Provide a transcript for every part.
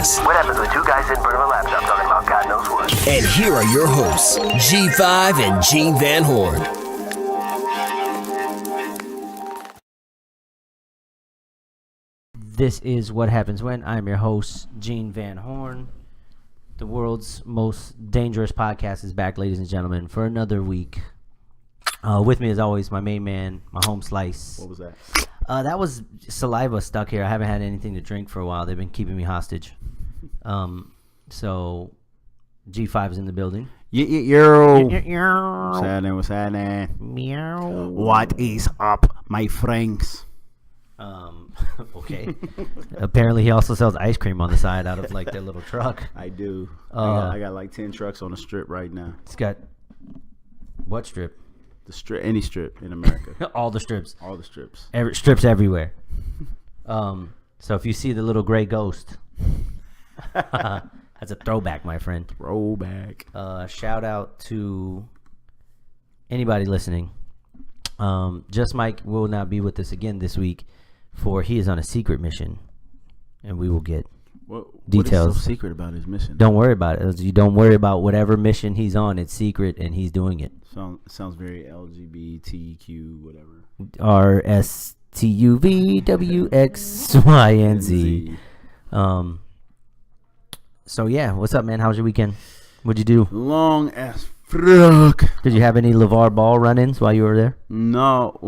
Podcast. What happens when two guys in front of a laptop talking about God knows what? And here are your hosts, G5 and Gene Van Horn. This is What Happens When. I'm your host, Gene Van Horn. The world's most dangerous podcast is back, ladies and gentlemen, for another week. With me, as always, my main man, my home slice. What was that? That was saliva stuck here. I haven't had anything to drink for a while. They've been keeping me hostage. So G5 is in the building. Yo. What's happening? Meow. What is up, my friends? Okay. Apparently, he also sells ice cream on the side out of like their little truck. I do. I got like 10 trucks on the strip right now. It's got what strip? The strip, any strip in America. All the strips. All the strips. Strips everywhere. So if you see the little gray ghost, that's a throwback, my friend. Throwback. Shout out to anybody listening. Just Mike will not be with us again this week, for he is on a secret mission, and we will get details. What is so secret about his mission? Don't worry about it. You don't worry about whatever mission he's on. It's secret, and he's doing it. Sounds very LGBTQ whatever. RSTUVWXYNZ. So yeah, what's up, man? How's your weekend? What'd you do? Long as fuck. Did you have any Lavar ball run-ins while you were there? No.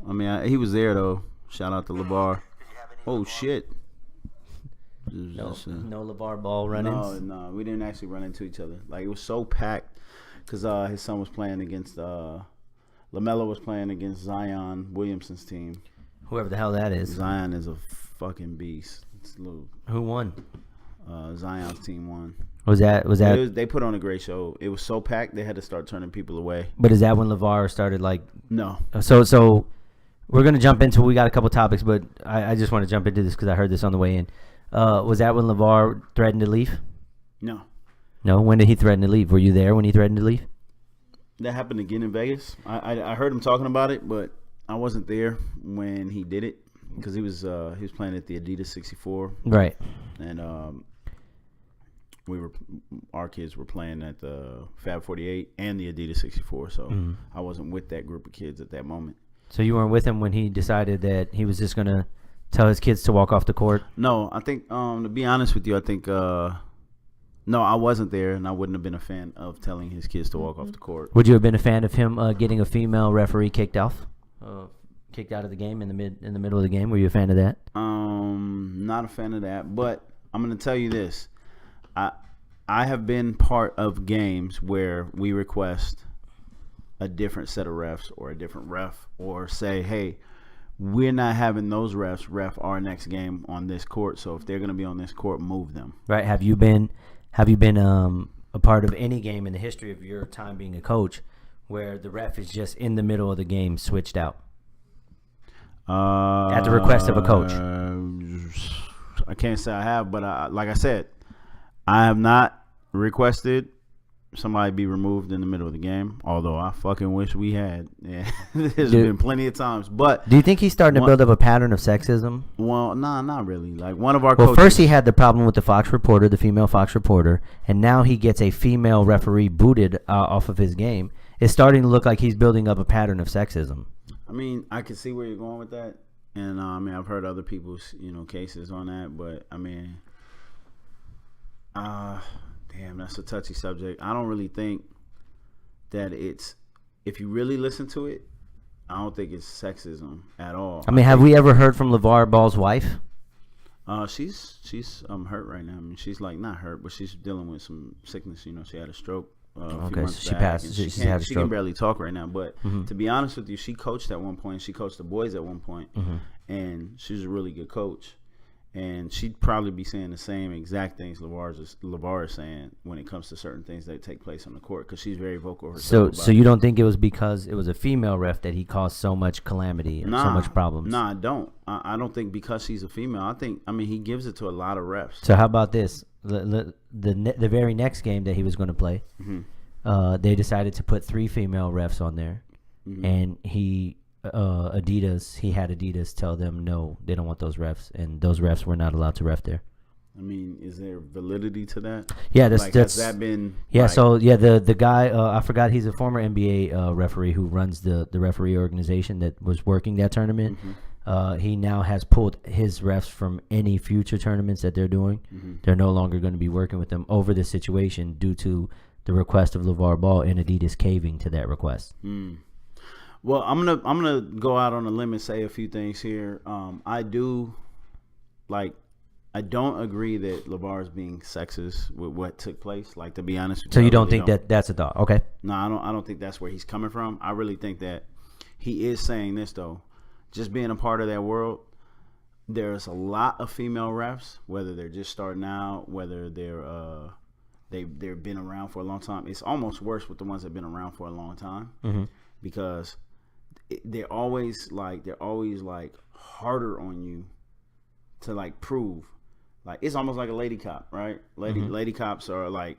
I mean, he was there though. Shout out to Lavar. Oh shit. No Lavar ball run-ins? No, we didn't actually run into each other. Like, it was so packed because his son was playing against LaMelo was playing against Zion Williamson's team. Whoever the hell that is. Zion is a fucking beast. Who won? Zion's team won. Was that? They put on a great show. It was so packed they had to start turning people away. But is that when Lavar started like? No. So we're gonna jump into. We got a couple topics, but I just want to jump into this because I heard this on the way in. Was that when Lavar threatened to leave? No. No. When did he threaten to leave? Were you there when he threatened to leave? That happened again in Vegas. I heard him talking about it, but I wasn't there when he did it because he was playing at the Adidas 64. Right. And our kids were playing at the Fab 48 and the Adidas 64, so I wasn't with that group of kids at that moment. So you weren't with him when he decided that he was just gonna tell his kids to walk off the court? No, I think to be honest with you, I think no, I wasn't there, and I wouldn't have been a fan of telling his kids to walk off the court. Would you have been a fan of him getting a female referee kicked out of the game in the middle of the game? Were you a fan of that? Not a fan of that, but I'm gonna tell you this. I have been part of games where we request a different set of refs or a different ref, or say, hey, we're not having those refs ref our next game on this court, so if they're going to be on this court, move them. Right. Have you been a part of any game in the history of your time being a coach where the ref is just in the middle of the game switched out? At the request of a coach. I can't say I have, but like I said, I have not requested somebody be removed in the middle of the game, although I fucking wish we had. Yeah, there's been plenty of times. But do you think he's starting to build up a pattern of sexism? Well, nah, not really. Like, one of our coaches. Well, first he had the problem with the Fox reporter, the female Fox reporter, and now he gets a female referee booted off of his game. It's starting to look like he's building up a pattern of sexism. I mean, I can see where you're going with that, and I mean, I've heard other people's cases on that, but I mean, damn, that's a touchy subject. I don't really think that if you really listen to it, I don't think it's sexism at all. I mean, have we ever heard from LeVar Ball's wife? She's hurt right now. I mean, she's like not hurt, but she's dealing with some sickness. She had a stroke. Okay, so she passed. She had a stroke. She can barely talk right now. But to be honest with you, she coached at one point. She coached the boys at one point, and she's a really good coach. And she'd probably be saying the same exact things LeVar is saying when it comes to certain things that take place on the court, because she's very vocal herself. So you don't think it was because it was a female ref that he caused so much calamity and so much problems? Nah, I don't. I don't think because she's a female. I mean, he gives it to a lot of refs. So how about this? The very next game that he was going to play, they decided to put 3 female refs on there, and he had Adidas tell them no, they don't want those refs, and those refs were not allowed to ref there. I mean, is there validity to that? Yeah, that's has that been? Yeah, like, so yeah, the guy I forgot, he's a former NBA referee who runs the referee organization that was working that tournament. He now has pulled his refs from any future tournaments that they're doing. They're no longer going to be working with them over this situation due to the request of LeVar Ball and Adidas caving to that request. Well, I'm gonna go out on a limb and say a few things here. I don't agree that LeVar is being sexist with what took place. Like, to be honest with you. So you don't think that that's a thought? Okay. No, I don't think that's where he's coming from. I really think that he is saying this though. Just being a part of that world, there's a lot of female refs, whether they're just starting out, whether they've been around for a long time. It's almost worse with the ones that've been around for a long time, because they're always harder on you to like prove. Like, it's almost like a lady cop, right? Lady cops are like,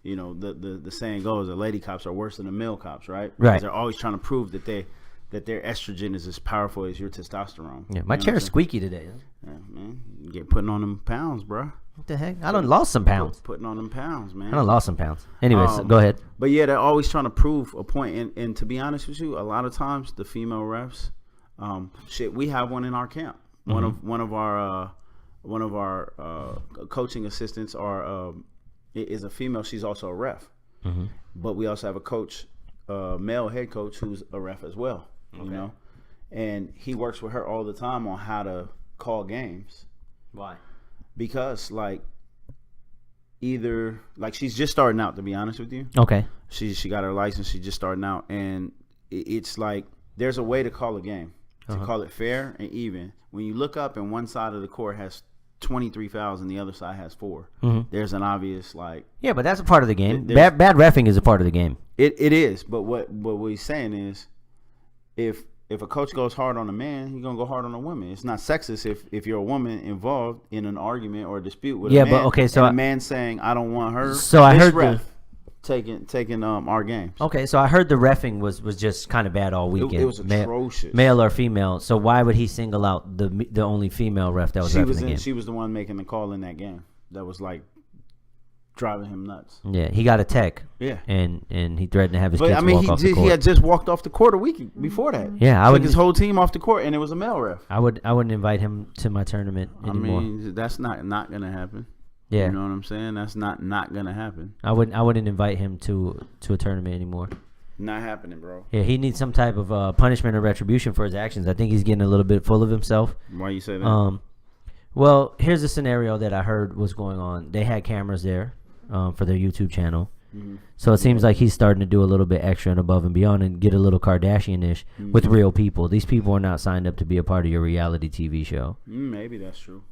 you know, the saying goes that lady cops are worse than the male cops, right? Because they're always trying to prove that their estrogen is as powerful as your testosterone. Yeah, my chair's squeaky today. Yeah, man, you get putting on them pounds, bro. What the heck? I done lost some pounds. Putting on them pounds, man. I done lost some pounds. Anyways, go ahead. But yeah, they're always trying to prove a point. And to be honest with you, a lot of times the female refs, we have one in our camp. One of our coaching assistants is a female. She's also a ref. But we also have a coach, male head coach, who's a ref as well. You know, and he works with her all the time on how to call games. Why? Because she's just starting out, to be honest with you. Okay. She got her license. She's just starting out, and it's like there's a way to call a game, to call it fair and even. When you look up and one side of the court has 23 fouls and the other side has 4, there's an obvious Yeah, but that's a part of the game. Bad reffing is a part of the game. It is, but what he's saying is, if a coach goes hard on a man, he's gonna go hard on a woman. It's not sexist if you're a woman involved in an argument or a dispute with a man. But okay, so a man saying I don't want her. So I heard ref taking our games. Okay, so I heard the reffing was just kind of bad all weekend. It was atrocious, male or female. So why would he single out the only female ref that was reffing the game? She was the one making the call in that game. That was like driving him nuts. Yeah, he got a tech. Yeah, and he threatened to have his kids walk off the court. He had just walked off the court a week before that. Yeah, I would took his whole team off the court, and it was a male ref. I wouldn't invite him to my tournament anymore. I mean, that's not gonna happen. Yeah, you know what I'm saying? That's not gonna happen. I wouldn't invite him to a tournament anymore. Not happening, bro. Yeah, he needs some type of punishment or retribution for his actions. I think he's getting a little bit full of himself. Why you say that? Well, here's a scenario that I heard was going on. They had cameras there for their YouTube channel. So it seems like he's starting to do a little bit extra and above and beyond and get a little Kardashian-ish with real people. These people are not signed up to be a part of your reality TV show. Maybe that's true.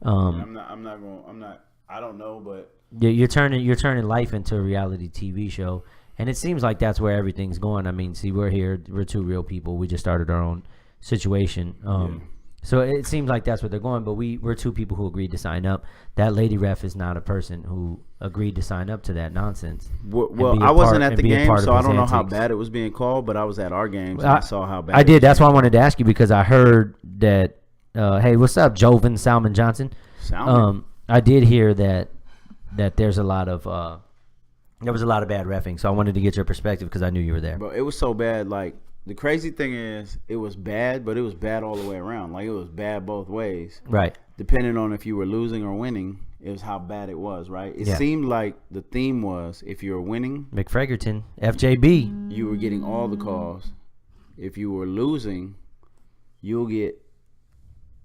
I don't know, but you're turning life into a reality TV show, and it seems like that's where everything's going. I mean, see, we're here, we're 2 real people. We just started our own situation. So it seems like that's what they're going, but we're 2 people who agreed to sign up. That lady ref is not a person who agreed to sign up to that nonsense. Well, I wasn't at the game, so I don't know how bad it was being called, but I was at our games, and I saw how bad I did. That's why I wanted to ask you, because I heard that, hey, what's up, Joven Salmon Johnson? I did hear that there's a lot of there was a lot of bad reffing, so I wanted to get your perspective because I knew you were there. Bro, it was so bad. Like, the crazy thing is, it was bad, but it was bad all the way around. Like, it was bad both ways. Right. Depending on if you were losing or winning, it was how bad it was, right? It seemed like the theme was, if you were winning, McFregerton, FJB, you were getting all the calls. If you were losing, you'll get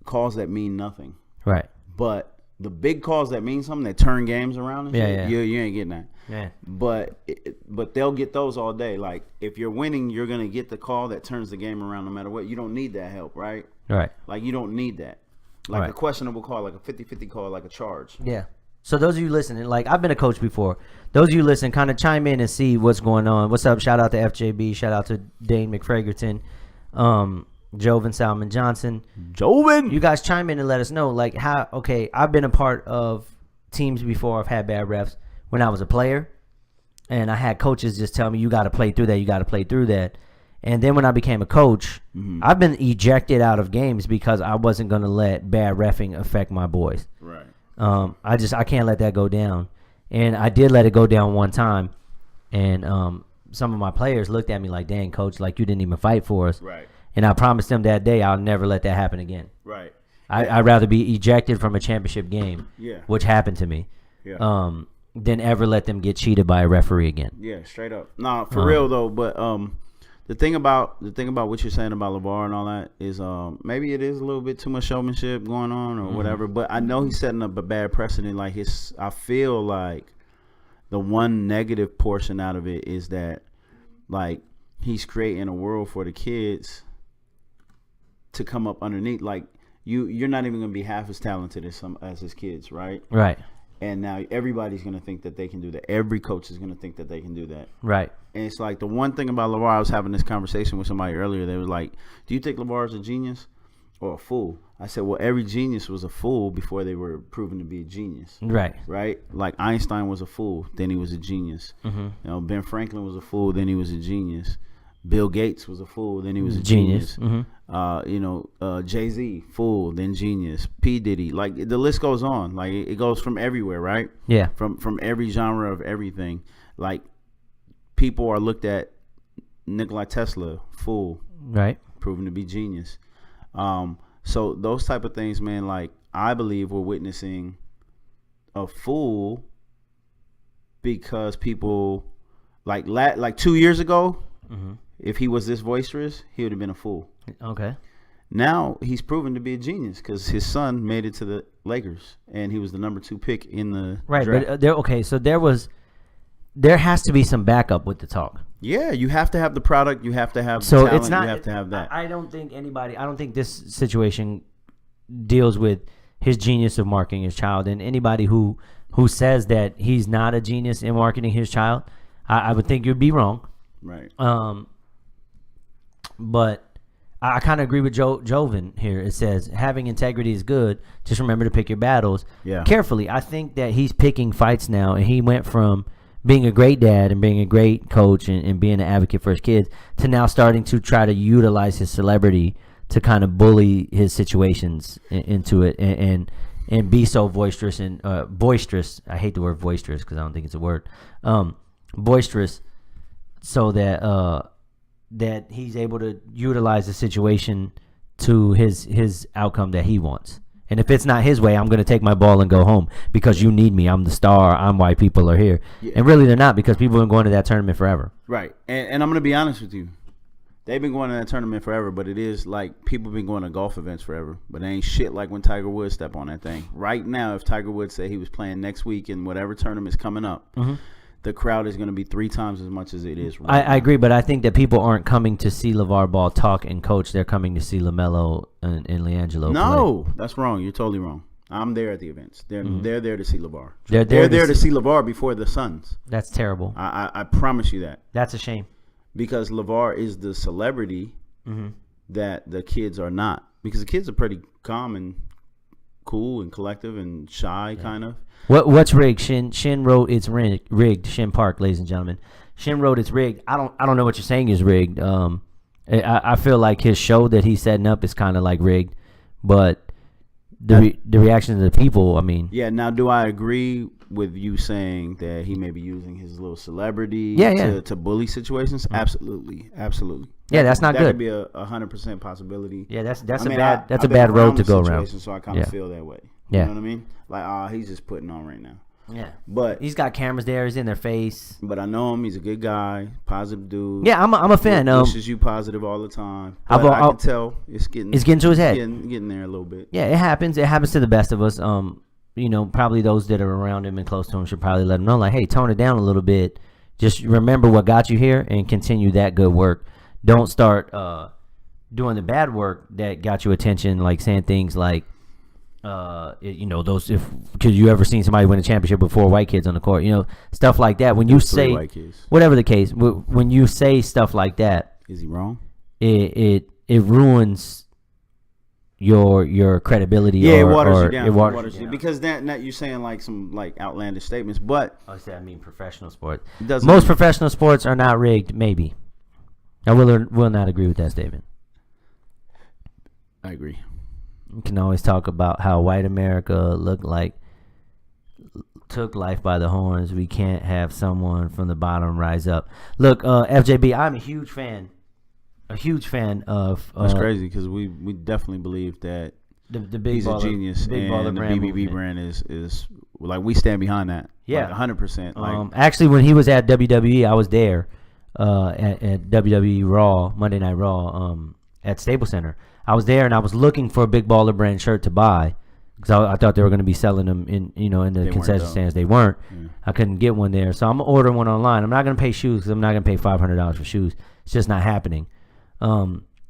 calls that mean nothing. Right. But the big calls that mean something, that turn games around and shit, you ain't getting that. Yeah. But they'll get those all day. Like, if you're winning, you're going to get the call that turns the game around no matter what. You don't need that help, right? Right. Like, you don't need that. Like a questionable call, like a 50-50 call, like a charge. Yeah. So those of you listening, like, I've been a coach before. Those of you listening, kind of chime in and see what's going on. What's up? Shout out to FJB. Shout out to Dane McFregerton. Joven Salmon Johnson. Joven! You guys chime in and let us know, like, how, okay, I've been a part of teams before. I've had bad refs when I was a player, and I had coaches just tell me, you got to play through that, you got to play through that. And then when I became a coach, I've been ejected out of games because I wasn't going to let bad reffing affect my boys. Right. I can't let that go down. And I did let it go down one time, and some of my players looked at me like, "Dang, coach, like you didn't even fight for us." Right. And I promised them that day I'll never let that happen again. Right. I'd rather be ejected from a championship game, which happened to me, than ever let them get cheated by a referee again. Yeah, straight up. Nah, for real though. But the thing about what you're saying about Lavar and all that is maybe it is a little bit too much showmanship going on or whatever. But I know he's setting up a bad precedent. Like I feel like the one negative portion out of it is that like he's creating a world for the kids to come up underneath. Like you're not even gonna be half as talented as his kids, right? Right. And now everybody's gonna think that they can do that. Every coach is gonna think that they can do that. Right. And it's like the one thing about Lavar, I was having this conversation with somebody earlier. They was like, "Do you think Lavar is a genius or a fool?" I said, "Well, every genius was a fool before they were proven to be a genius." Right. Right. Like Einstein was a fool, then he was a genius. You know, Ben Franklin was a fool, then he was a genius. Bill Gates was a fool, then he was a genius. Jay-Z, fool, then genius. P. Diddy, like the list goes on. Like it goes from everywhere, right? Yeah. From every genre of everything. Like people are looked at. Nikola Tesla, fool, right? Proven to be genius. So those type of things, man. Like I believe we're witnessing a fool because people like 2 years ago. If he was this boisterous, he would have been a fool. Okay. Now he's proven to be a genius because his son made it to the Lakers and he was the number 2 pick in the draft. But so there has to be some backup with the talk. Yeah, you have to have the product. You have to have the talent. It's not, you have to have that. I don't think this situation deals with his genius of marketing his child. And anybody who says that he's not a genius in marketing his child, I would think you'd be wrong. Right. But I kind of agree with Joven here. It says having integrity is good. Just remember to pick your battles carefully. I think that he's picking fights now, and he went from being a great dad and being a great coach and being an advocate for his kids to now starting to try to utilize his celebrity to kind of bully his situations into it and be so boisterous and boisterous. I hate the word boisterous because I don't think it's a word. Boisterous, so that that he's able to utilize the situation to his outcome that he wants. And if it's not his way, I'm going to take my ball and go home because you need me. I'm the star. I'm why people are here. Yeah. And really they're not, because people have been going to that tournament forever. Right. And I'm going to be honest with you. They've been going to that tournament forever, but it is like people have been going to golf events forever. But it ain't shit like when Tiger Woods stepped on that thing. Right now, if Tiger Woods said he was playing next week in whatever tournament's coming up, the crowd is going to be 3 times as much as it is right now. I agree, but I think that people aren't coming to see LeVar Ball talk and coach. They're coming to see LaMelo and LiAngelo play. That's wrong. You're totally wrong. I'm there at the events. They're there to see LeVar. They're there to see LeVar before the Suns. That's terrible. I promise you that. That's a shame. Because LeVar is the celebrity that the kids are not. Because the kids are pretty calm and cool and collective and shy, kind of. What's rigged? Shin wrote it's rigged. Shin Park, ladies and gentlemen. Shin wrote it's rigged. I don't know what you're saying is rigged. I feel like his show that he's setting up is kind of like rigged, but the reaction of the people, I mean. Yeah. Now, do I agree with you saying that he may be using his little celebrity to bully situations? Absolutely. Yeah, that's not good. That could be a 100% possibility. Yeah, that's a bad road to go around. So I kind of feel that way. You know what I mean? Like, he's just putting on right now. Yeah, but he's got cameras there. He's in their face. But I know him. He's a good guy, positive dude. Yeah, I'm a fan. Wishes you positive all the time. But I can tell it's getting to his head. Getting there a little bit. Yeah, it happens. It happens to the best of us. Probably those that are around him and close to him should probably let him know, like, hey, tone it down a little bit. Just remember what got you here and continue that good work. Don't start doing the bad work that got you attention, like saying things like, could you ever seen somebody win a championship with 4 white kids on the court? Stuff like that. When you say, whatever the case, when you say stuff like that, is he wrong? It ruins your credibility. Yeah, it waters you down. It waters you down. Because that you're saying like some like outlandish statements, but I mean professional sports. Most professional sports are not rigged. Maybe I will not agree with that statement. I agree. You can always talk about how white America looked like took life by the horns. We can't have someone from the bottom rise up. Look, FJB, I'm a huge fan of. That's crazy because we definitely believe that the big he's baller, a genius, big and baller the brand BBB movement. brand is like we stand behind that. Yeah, like 100%. Like actually, when he was at WWE, I was there at WWE Raw, Monday Night Raw, at Staples Center. I was there and I was looking for a big baller brand shirt to buy because I thought they were going to be selling them in the concession stands. They weren't. Yeah. I couldn't get one there, so I'm gonna order one online. I'm not gonna pay shoes because I'm not gonna pay $500 for shoes. It's just not happening.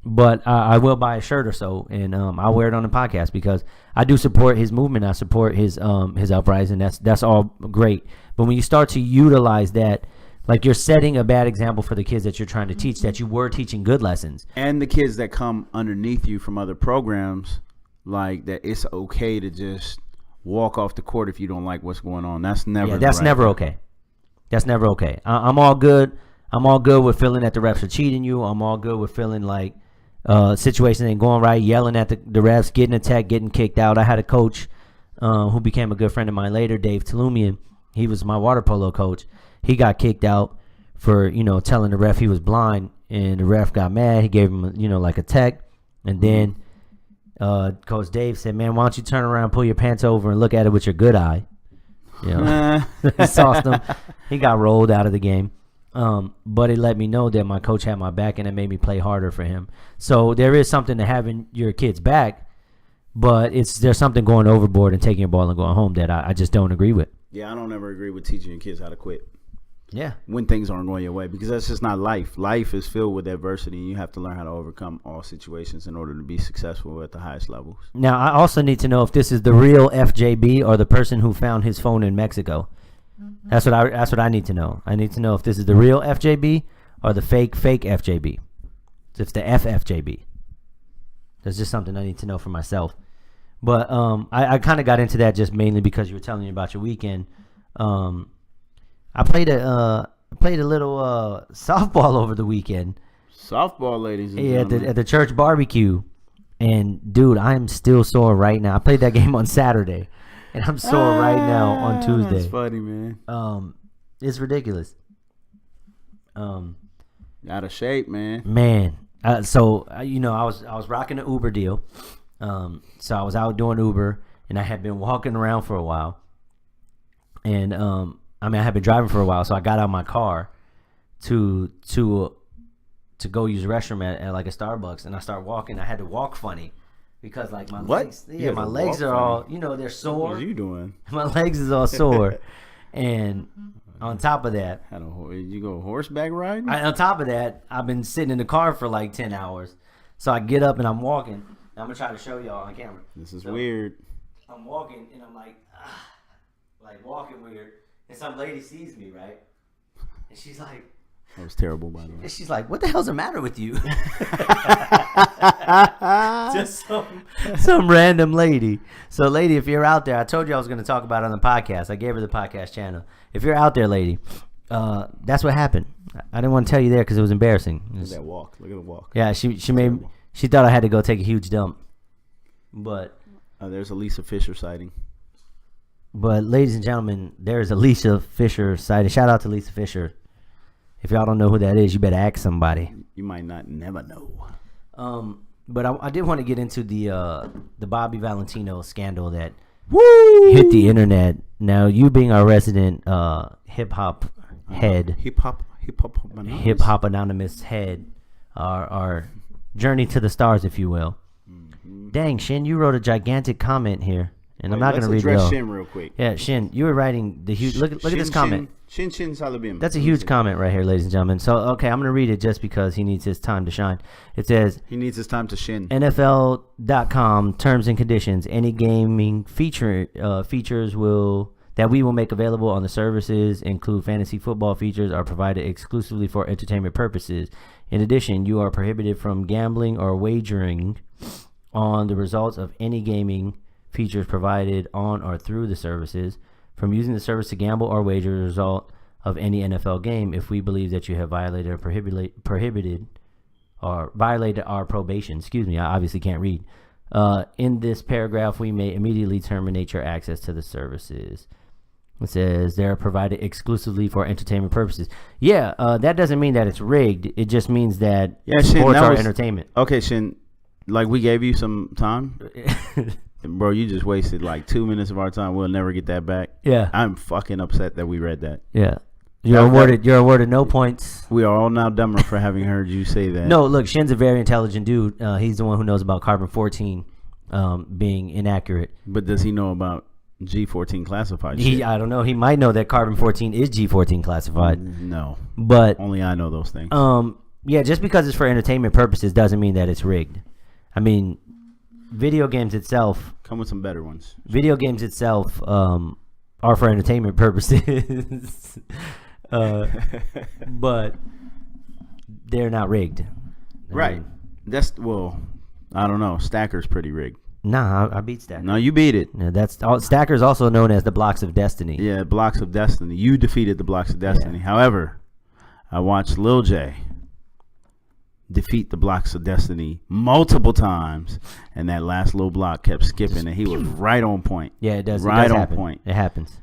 But I will buy a shirt or so, and I'll wear it on the podcast because I do support his movement. I support his uprising. That's all great. But when you start to utilize that, like you're setting a bad example for the kids that you're trying to teach, that you were teaching good lessons. And the kids that come underneath you from other programs, like that it's okay to just walk off the court if you don't like what's going on. That's never never okay. That's never okay. I'm all good. I'm all good with feeling that the refs are cheating you. I'm all good with feeling like situation ain't going right, yelling at the refs, getting attacked, getting kicked out. I had a coach who became a good friend of mine later, Dave Tulumian. He was my water polo coach. He got kicked out for, telling the ref he was blind, and the ref got mad. He gave him, like a tech. And then Coach Dave said, man, why don't you turn around, pull your pants over, and look at it with your good eye. He sauced him. He got rolled out of the game. But it let me know that my coach had my back, and it made me play harder for him. So there is something to having your kids back, but there's something going overboard and taking your ball and going home that I just don't agree with. Yeah, I don't ever agree with teaching your kids how to quit. Yeah. When things aren't going your way, because that's just not life. Life is filled with adversity, and you have to learn how to overcome all situations in order to be successful at the highest levels. Now, I also need to know if this is the real FJB or the person who found his phone in Mexico. That's what I need to know. I need to know if this is the real FJB or the fake FJB. If it's the FFJB. That's just something I need to know for myself. But I kind of got into that just mainly because you were telling me about your weekend. I played a little softball over the weekend. Softball, ladies and gentlemen. At the church barbecue. And, dude, I am still sore right now. I played that game on Saturday. And I'm sore right now on Tuesday. That's funny, man. It's ridiculous. Out of shape, man. Man. I was rocking the Uber deal. So I was out doing Uber, and I had been walking around for a while. And I had been driving for a while, so I got out of my car to go use the restroom at like a Starbucks, and I started walking. I had to walk funny. Because like my legs, my legs are all, they're sore. What are you doing? My legs is all sore, and on top of that, you go horseback riding? On top of that, I've been sitting in the car for like 10 hours. So I get up and I'm walking. And I'm gonna try to show y'all on camera. This is weird. I'm walking and I'm like walking weird, and some lady sees me, right? And she's like, that was terrible, by the way. She's like, what the hell's the matter with you? Just some random lady. So, lady, if you're out there, I told you I was going to talk about it on the podcast. I gave her the podcast channel. If you're out there, lady, that's what happened. I didn't want to tell you there because it was embarrassing. Look at that walk. Look at the walk. Yeah, she thought I had to go take a huge dump. But there's a Lisa Fisher sighting. But, ladies and gentlemen, there's a Lisa Fisher sighting. Shout out to Lisa Fisher. If y'all don't know who that is, you better ask somebody. You might never know. But I did want to get into the Bobby Valentino scandal that hit the internet. Now, you being our resident hip hop head, hip hop anonymous head, our journey to the stars, if you will. Mm-hmm. Dang, Shin, you wrote a gigantic comment here. And I'm not going to read it all. Let's address Shin real quick. Yeah, Shin, you were writing the huge... Look at this comment. Shin Salabim. That's a huge comment right here, ladies and gentlemen. So, okay, I'm going to read it just because he needs his time to shine. It says... He needs his time to shin. NFL.com, terms and conditions. Any gaming features that we will make available on the services include fantasy football features are provided exclusively for entertainment purposes. In addition, you are prohibited from gambling or wagering on the results of any gaming features provided on or through the services, from using the service to gamble or wager the result of any NFL game if we believe that you have violated or prohibited or violated our probation. Excuse me, I obviously can't read. In this paragraph, we may immediately terminate your access to the services. It says they're provided exclusively for entertainment purposes. Yeah, that doesn't mean that it's rigged. It just means that sports are entertainment. Okay, Shin, like we gave you some time. Bro, you just wasted like 2 minutes of our time. We'll never get that back. Yeah. I'm fucking upset that we read that. Yeah. You're awarded no points. We are all now dumber for having heard you say that. No, look, Shin's a very intelligent dude. He's the one who knows about carbon-14 being inaccurate. But does he know about G14 classified shit? I don't know. He might know that carbon-14 is G14 classified. No. But only I know those things. Yeah, just because it's for entertainment purposes doesn't mean that it's rigged. I mean, video games itself... Come with some better ones. Video games itself are for entertainment purposes. But they're not rigged. Right. I don't know. Stacker's pretty rigged. Nah, I beat Stacker. No, you beat it. Yeah, Stacker's also known as the Blocks of Destiny. Yeah, Blocks of Destiny. You defeated the Blocks of Destiny. Yeah. However, I watched Lil J defeat the Blocks of Destiny multiple times, and that last little block kept skipping, and he was right on point. Yeah, it does. Right on happen. point. It happens.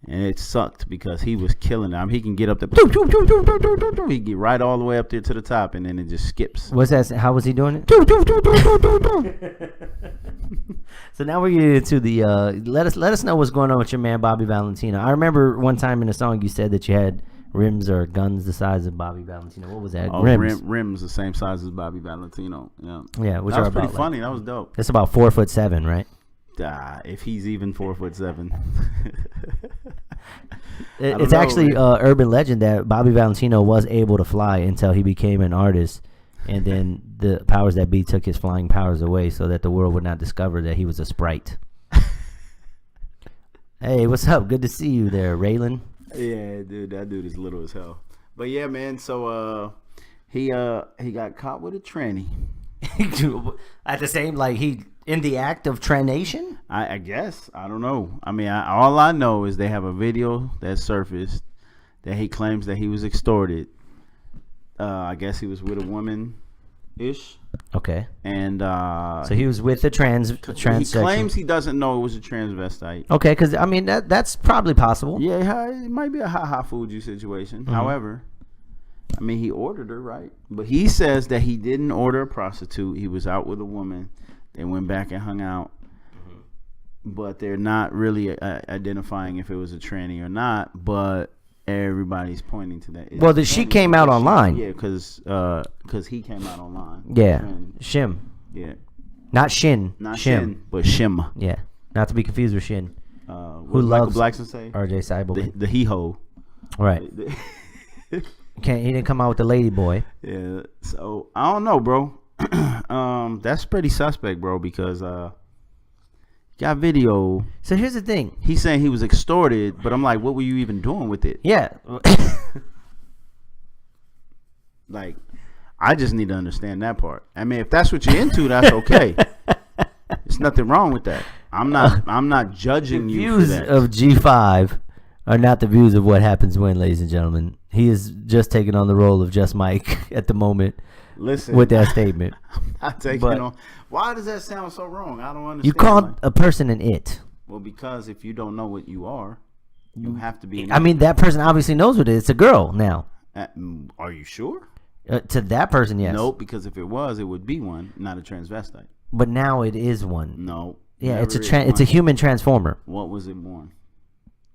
And it sucked because he was killing them. He can get up there. He get right all the way up there to the top, and then it just skips. What's that? How was he doing it? So now we're getting into the let us know what's going on with your man Bobby Valentino. I remember one time in a song you said that you had rims or guns the size of Bobby Valentino. What was that? Oh, rims the same size as Bobby Valentino. Yeah. Yeah, which that was are pretty about, funny. That was dope. That's about 4'7", right? If he's even 4'7". It's actually urban legend that Bobby Valentino was able to fly until he became an artist, and then the powers that be took his flying powers away so that the world would not discover that he was a sprite. Hey, what's up? Good to see you there, Raylan. Yeah, dude, that dude is little as hell. But yeah, man. So he got caught with a tranny. At the same, like he in the act of tranation. I guess I don't know. I mean, all I know is they have a video that surfaced that he claims that he was extorted. I guess he was with a woman, ish. Okay. And so he was with a trans. He claims he doesn't know it was a transvestite. Okay, because I mean that's probably possible. Yeah, it might be a ha Fuji situation. Mm-hmm. However, I mean he ordered her, right? But he says that he didn't order a prostitute. He was out with a woman. They went back and hung out. Mm-hmm. But they're not really identifying if it was a tranny or not. But everybody's pointing to that. Well, she came out online. Yeah, because he came out online. Yeah, Shim. Yeah, not Shin. Not Shin, but Shim. Yeah, not to be confused with Shin. Who loves Michael Blackson say? R.J. Seibel. The he-ho. Right. He didn't come out with the lady boy. Yeah. So I don't know, bro. That's pretty suspect, bro, because got video. So here's the thing. He's saying he was extorted, but I'm like, what were you even doing with it? Yeah. Like, I just need to understand that part. I mean, if that's what you're into, that's okay. There's nothing wrong with that. I'm not judging you for that. The views of G5 are not the views of what happens when, ladies and gentlemen. He is just taking on the role of Just Mike at the moment. Listen, with that statement. I'm not taking on. Why does that sound so wrong? I don't understand. You called a person an it. Well, because if you don't know what you are, you have to be. I mean, that person obviously knows what it is. It's a girl now. Are you sure? To that person, yes. Nope, because if it was, it would be one, not a transvestite. But now it is one. No. Yeah, it's a human transformer. What was it born?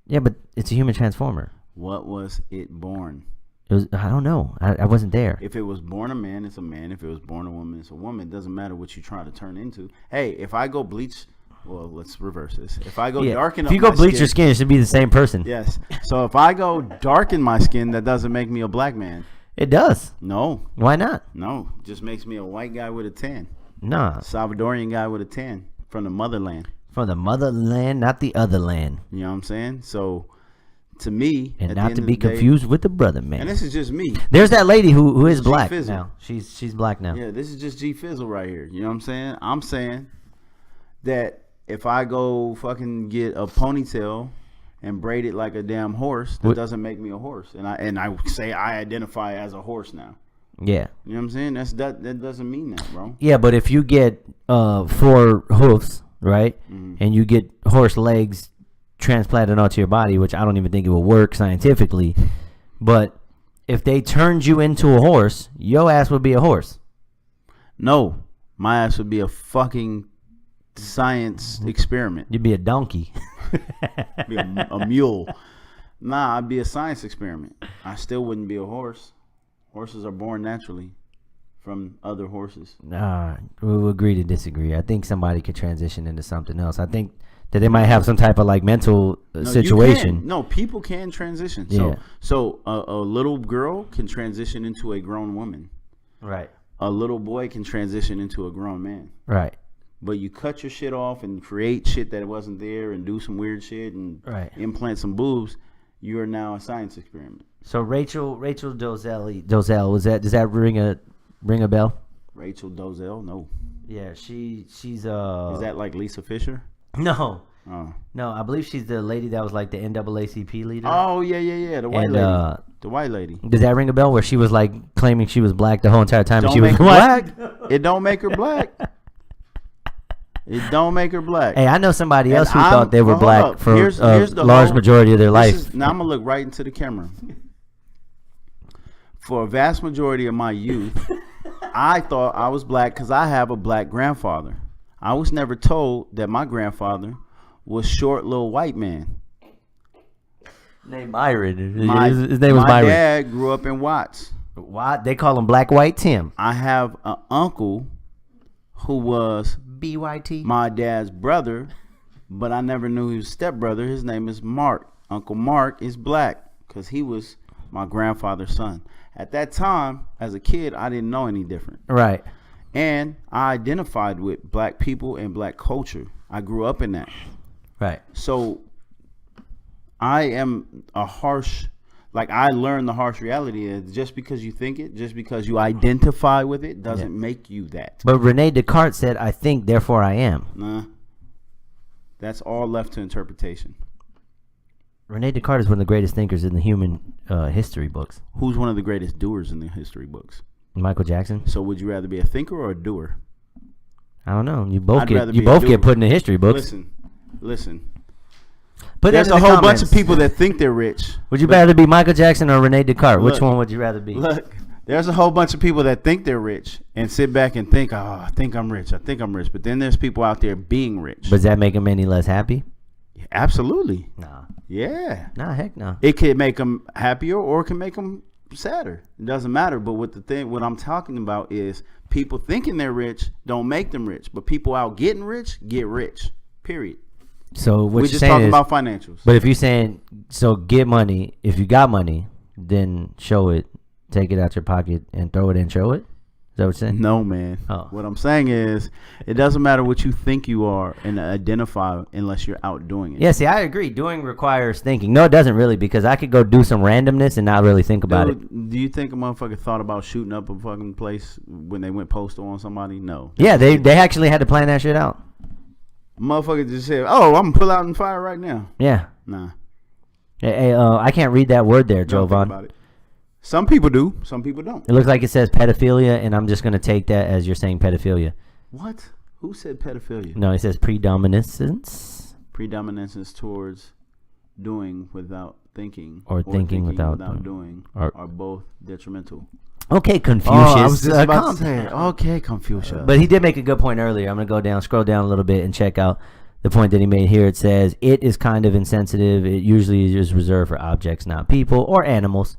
Yeah, but it's a human transformer. What was it born? I don't know. I wasn't there. If it was born a man, it's a man. If it was born a woman, it's a woman. It doesn't matter what you try to turn into. Hey, if I go bleach, well, let's reverse this. If I go darken up my skin. If you go bleach your skin, it should be the same person. Yes. So if I go darken my skin, that doesn't make me a black man. It does. No. Why not? No. It just makes me a white guy with a tan. Nah. Salvadorian guy with a tan from the motherland. From the motherland, not the other land. You know what I'm saying? So, to me, and not to be confused with the brother man. And this is just me. There's that lady who is black now. She's black now. Yeah, this is just G Fizzle right here. You know what I'm saying? I'm saying that if I go fucking get a ponytail and braid it like a damn horse, that doesn't make me a horse. And I say I identify as a horse now. Yeah. You know what I'm saying? That doesn't mean that, bro. Yeah, but if you get 4 hoofs, right, and you get horse legs transplant it onto your body, which I don't even think it will work scientifically. But if they turned you into a horse, your ass would be a horse. No, my ass would be a fucking science experiment. You'd be a donkey. Be a mule. Nah, I'd be a science experiment. I still wouldn't be a horse. Horses are born naturally from other horses. Nah, we'll agree to disagree. I think somebody could transition into something else. I think that they might have some type of like mental situation. No, people can transition. Yeah. So a little girl can transition into a grown woman. Right. A little boy can transition into a grown man. Right. But you cut your shit off and create shit that wasn't there and do some weird shit and implant some boobs, you are now a science experiment. So Rachel Dozell, does that ring a bell? Rachel Dozell? No. Yeah, she's Is that like Lisa Fisher? No. Oh. No, I believe she's the lady that was like the NAACP leader. Oh, yeah. The white lady. The white lady. Does that ring a bell where she was like claiming she was black the whole entire time? Don't She make was her black. It don't make her black. It don't make her black. Hey, I know somebody else who I'm- thought they were hold black up. for Here's a the large whole- majority of their life. Now I'm going to look right into the camera. For a vast majority of my youth, I thought I was black because I have a black grandfather. I was never told that my grandfather was short little white man. Named Byron. His name was Byron. My dad grew up in Watts. Why they call him Black White Tim? I have an uncle who was BYT. my dad's brother, but I never knew he was stepbrother. His name is Mark. Uncle Mark is black because he was my grandfather's son. At that time, as a kid, I didn't know any different. Right. And I identified with black people and black culture. I grew up in that. Right. So I am I learned the harsh reality is just because you think it, just because you identify with it, doesn't make you that. But Rene Descartes said, "I think, therefore I am." Nah. That's all left to interpretation. Rene Descartes is one of the greatest thinkers in the human history books. Who's one of the greatest doers in the history books? Michael Jackson. So would you rather be a thinker or a doer? I don't know. You both I'd rather be a get doer. put in the history books. Listen. Put There's that in a the whole comments. bunch of people that think they're rich. Would you rather be Michael Jackson or Rene Descartes? Which Look, one would you rather be? Look, there's a whole bunch of people that think they're rich and sit back and think, I think I'm rich. But then there's people out there being rich. Does that make them any less happy? Absolutely. Nah. Yeah. Nah, heck no. It could make them happier or it can make them sadder. It doesn't matter. But what I'm talking about is people thinking they're rich don't make them rich. But people out getting rich get rich. Period. So what We're you're just saying talking is, about financials. but if you're saying, so get money, if you got money, then show it, take it out your pocket and throw it and show it? Is that what you're saying? No, man. Oh. What I'm saying is it doesn't matter what you think you are and identify unless you're out doing it. Yeah, see, I agree. Doing requires thinking. No, it doesn't really, because I could go do some randomness and not really think about it. Dude, do you think a motherfucker thought about shooting up a fucking place when they went postal on somebody? No. Yeah, they actually had to plan that shit out. Motherfucker just said, I'm going to pull out and fire right now. Yeah. Nah. Hey, I can't read that word there, Don't think Jovan. about it. Some people do. Some people don't. It looks like it says pedophilia, and I'm just going to take that as you're saying pedophilia. What? Who said pedophilia? No, it says predominance. Predominance towards doing without thinking. Or thinking without doing or- are both detrimental. Okay, Confucius. I was just about calm to say, down. okay, Confucius. But he did make a good point earlier. I'm going to scroll down a little bit and check out the point that he made here. It says, it is kind of insensitive. It usually is reserved for objects, not people or animals.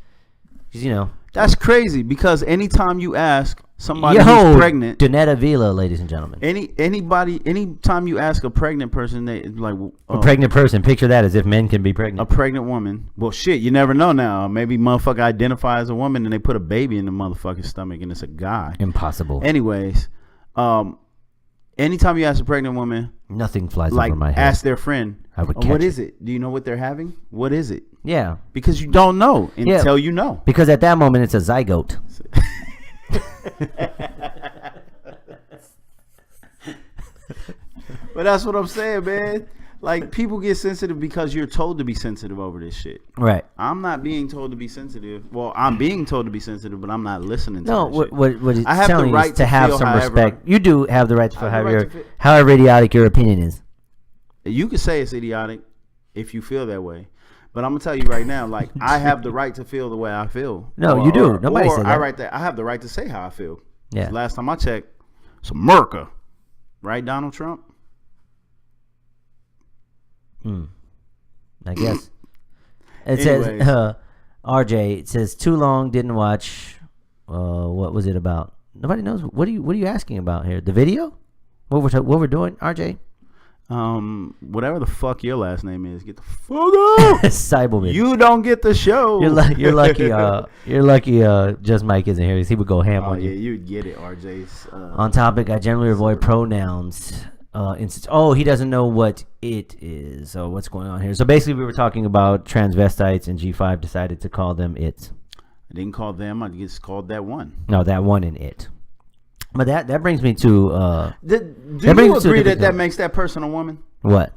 'Cause, That's crazy because anytime you ask somebody who's pregnant, Donetta Vila, ladies and gentlemen. anytime you ask a pregnant person, they like A pregnant person. Picture that as if men can be pregnant. a pregnant woman. Well, shit, you never know now. Maybe motherfucker identify as a woman and they put a baby in the motherfucker's stomach and it's a guy. Impossible. Anyways, anytime you ask a pregnant woman, Nothing flies like over my head. ask their friend, I would what catch is it? Do you know what they're having? What is it? Yeah. Because you don't know until you know. Because at that moment, it's a zygote. But that's what I'm saying, man. Like, people get sensitive because you're told to be sensitive over this shit. Right. I'm not being told to be sensitive. Well, I'm being told to be sensitive, but I'm not listening to No, that shit. what it's I have telling the you right is to have feel some however respect. You do have the right to feel I have the right to feel- however idiotic your opinion is. You could say it's idiotic. if you feel that way. But I'm gonna tell you right now, like I have the right to feel the way I feel. No, you do. Nobody said that. I have the right to say how I feel. Yeah. Last time I checked, it's America, right, Donald Trump? I guess. It says, RJ, it says, too long, didn't watch. What was it about? Nobody knows. What are you asking about here? The video? What we're doing, RJ? Whatever the fuck your last name is, get the fuck out. Cyberman. You don't get the show. You're lucky. You're lucky. Just Mike isn't here. He would go ham on you. Yeah, you'd get it, RJ's. On topic, I generally avoid pronouns. He doesn't know what it is. So what's going on here? So basically, we were talking about transvestites, and G5 decided to call them it. I didn't call them. I just called that one. No, that one and it. But that brings me to. Do you agree that makes that person a woman? What?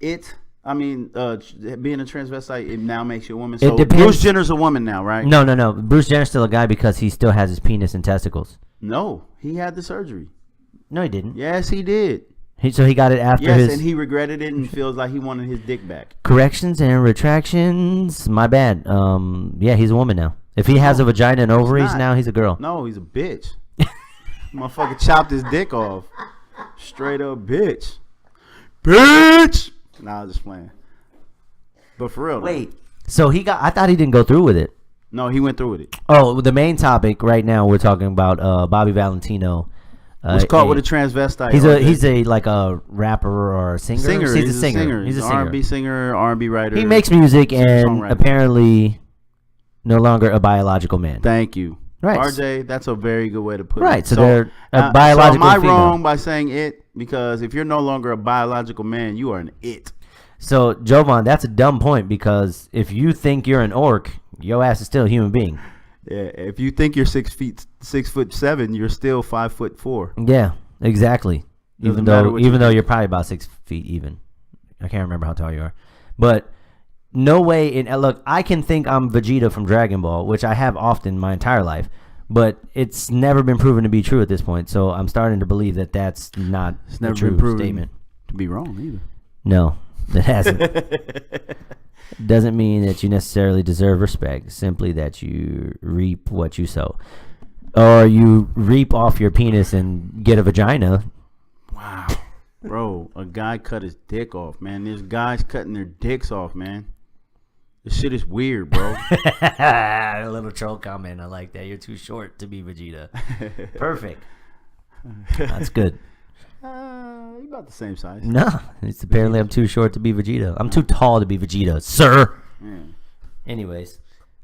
It. I mean, being a transvestite, it now makes you a woman. It so depends. Bruce Jenner's a woman now, right? No. Bruce Jenner's still a guy because he still has his penis and testicles. No, he had the surgery. No, he didn't. Yes, he did. So he got it after his... Yes, and he regretted it and feels like he wanted his dick back. Corrections and retractions. My bad. Yeah, he's a woman now. If he has a vagina and ovaries, now he's a girl. No, he's a bitch. Motherfucker chopped his dick off. Straight up bitch. Bitch! Nah, I was just playing. But for real. Wait. So I thought he didn't go through with it. No, he went through with it. Oh, the main topic right now we're talking about Bobby Valentino. What's caught with a transvestite? He's a like a rapper or a singer. He's a singer. He's a singer. R&B singer, R&B writer. He makes music and apparently no longer a biological man. Thank you. Right. RJ, that's a very good way to put it. Right, so they're a biological So am I female. wrong by saying it? Because if you're no longer a biological man, you are an it. So, Jovan, that's a dumb point because if you think you're an orc, your ass is still a human being. Yeah, if you think you're 6'7", you're still 5'4". Yeah, exactly. Even though you're probably about 6 feet even. I can't remember how tall you are. But no way look, I can think I'm Vegeta from Dragon Ball, which I have often my entire life, but it's never been proven to be true at this point. So I'm starting to believe that that's not a true statement. To be wrong either. No, it hasn't. Doesn't mean that you necessarily deserve respect, simply that you reap what you sow. Or you reap off your penis and get a vagina. Wow. Bro, a guy cut his dick off, man. There's guys cutting their dicks off, man. This shit is weird, bro. A little troll comment. I like that. You're too short to be Vegeta. Perfect. That's good. You're about the same size. No, it's apparently I'm too short to be Vegeta. I'm too tall to be Vegeta, sir. Yeah. Anyways,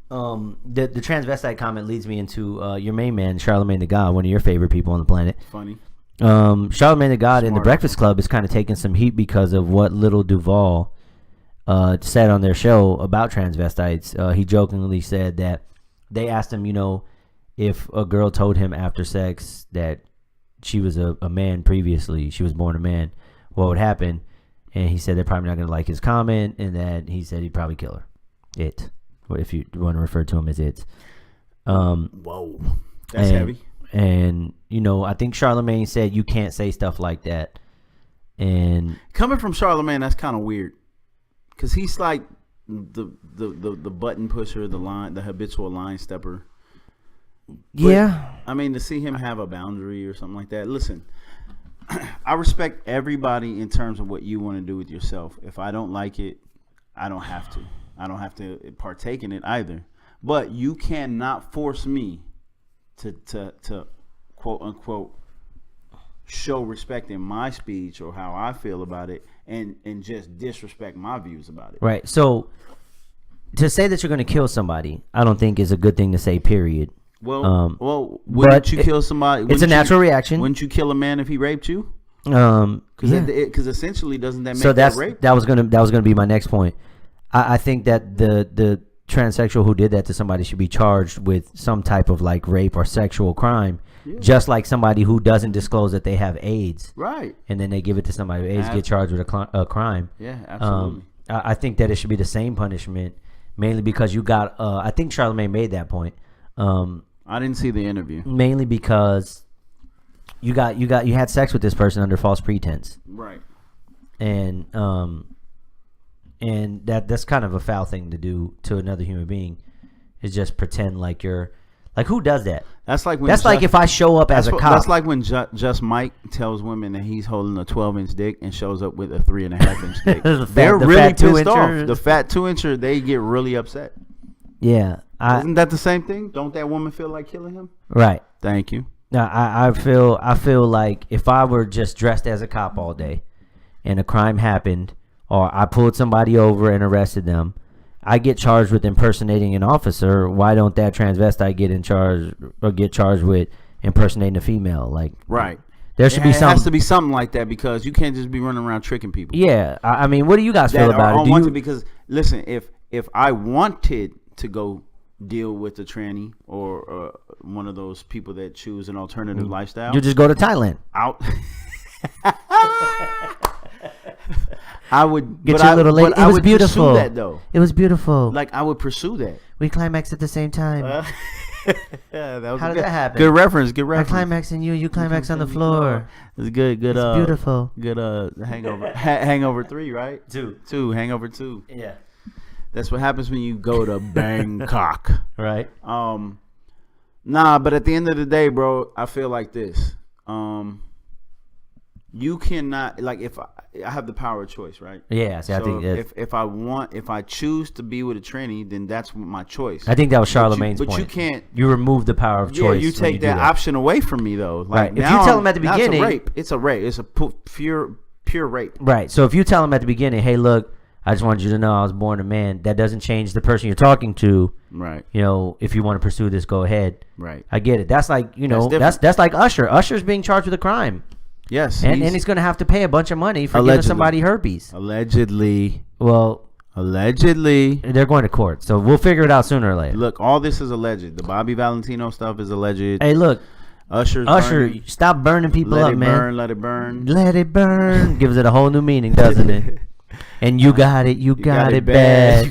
the transvestite comment leads me into your main man, Charlemagne the God, one of your favorite people on the planet. Funny. Charlemagne the God in the Breakfast Club is kind of taking some heat because of what Little Duval said on their show about transvestites. He jokingly said that they asked him, if a girl told him after sex that she was a man previously, she was born a man, what would happen? And he said they're probably not going to like his comment, and that he said he'd probably kill her. It, if you want to refer to him as it. Whoa, that's heavy. And I think Charlemagne said you can't say stuff like that. And coming from Charlemagne, that's kind of weird, because he's like the button pusher, the habitual line stepper. But, yeah. I mean, to see him have a boundary or something like that. Listen, I respect everybody in terms of what you want to do with yourself. If I don't like it, I don't have to. I don't have to partake in it either. But you cannot force me to quote unquote show respect in my speech or how I feel about it and just disrespect my views about it. Right. So to say that you're going to kill somebody, I don't think is a good thing to say, period. Well, wouldn't you kill somebody? It's a natural reaction. Wouldn't you kill a man if he raped you? Because essentially, doesn't that make that rape? That was gonna be my next point. I think that the transsexual who did that to somebody should be charged with some type of like rape or sexual crime, just like somebody who doesn't disclose that they have AIDS, right? And then they give it to somebody with AIDS, get charged with a crime. Yeah, absolutely. I think that it should be the same punishment, mainly because you got. I think Charlemagne made that point. I didn't see the interview. Mainly because you had sex with this person under false pretense. Right. And and that's kind of a foul thing to do to another human being, is just pretend like you're like, who does that? That's like when like if I show up as a cop. That's like when Just Mike tells women that he's holding a 12-inch dick and shows up with a 3.5-inch dick. They're really pissed off. The fat 2-incher, they get really upset. Yeah, isn't that the same thing? Don't that woman feel like killing him? Right. Thank you. Now I feel like if I were just dressed as a cop all day, and a crime happened, or I pulled somebody over and arrested them, I get charged with impersonating an officer. Why don't that transvestite get charged with impersonating a female? Like, right. There should be It has to be something like that, because you can't just be running around tricking people. Yeah, I mean, what do you guys feel about it? Because listen, if I wanted to go deal with a tranny or one of those people that choose an alternative lifestyle, you just go to Thailand. I would get your little lady. It was beautiful. Pursue that though. It was beautiful. Like, I would pursue that. We climaxed at the same time. Yeah, that was How did that happen? Good reference. I climax and you climax on the floor. It's good. Good. It's beautiful. Good. Hangover. Hangover 3, right? 2. Hangover 2. Yeah. That's what happens when you go to Bangkok. Right. Nah, but at the end of the day, bro, I feel like this. You cannot, like, if I have the power of choice, right? Yeah, see, so I think if I choose to be with a tranny, then that's my choice. I think that was Charlemagne's point. But you can't. You remove the power of choice. Yeah, you take that option away from me, though. Like, right. If you tell them at the beginning, it's a rape. It's a pure rape. Right. So if you tell them at the beginning, hey, look, I just wanted you to know I was born a man, that doesn't change the person you're talking to. Right. You know, if you want to pursue this, go ahead. Right. I get it. That's like, that's like Usher. Usher's being charged with a crime. Yes. And he's going to have to pay a bunch of money for giving somebody herpes. Allegedly. Well, allegedly. They're going to court. So we'll figure it out sooner or later. Look, all this is alleged. The Bobby Valentino stuff is alleged. Hey, look. Usher, stop burning people up, man. Let it burn. Let it burn. Gives it a whole new meaning, doesn't it? And you got it. You got it bad.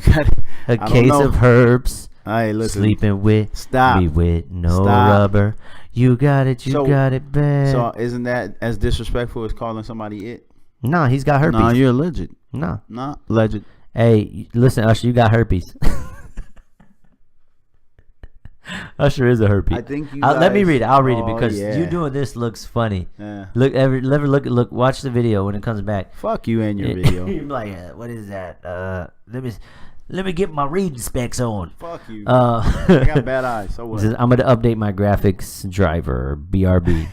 A case of herbs. Hey, listen. Sleeping with me with no rubber. You got it. You got it bad. So isn't that as disrespectful as calling somebody it? No, he's got herpes. No, you're alleged. No. Not alleged. Hey, listen, Usher, you got herpes. Usher is a herpes. I think you let me read it. I'll read it because you doing this looks funny. Yeah. Look. Watch the video when it comes back. Fuck you and your video. You're like, what is that? Let me get my reading specs on. Fuck you. I got bad eyes. So what? I'm gonna update my graphics driver, BRB.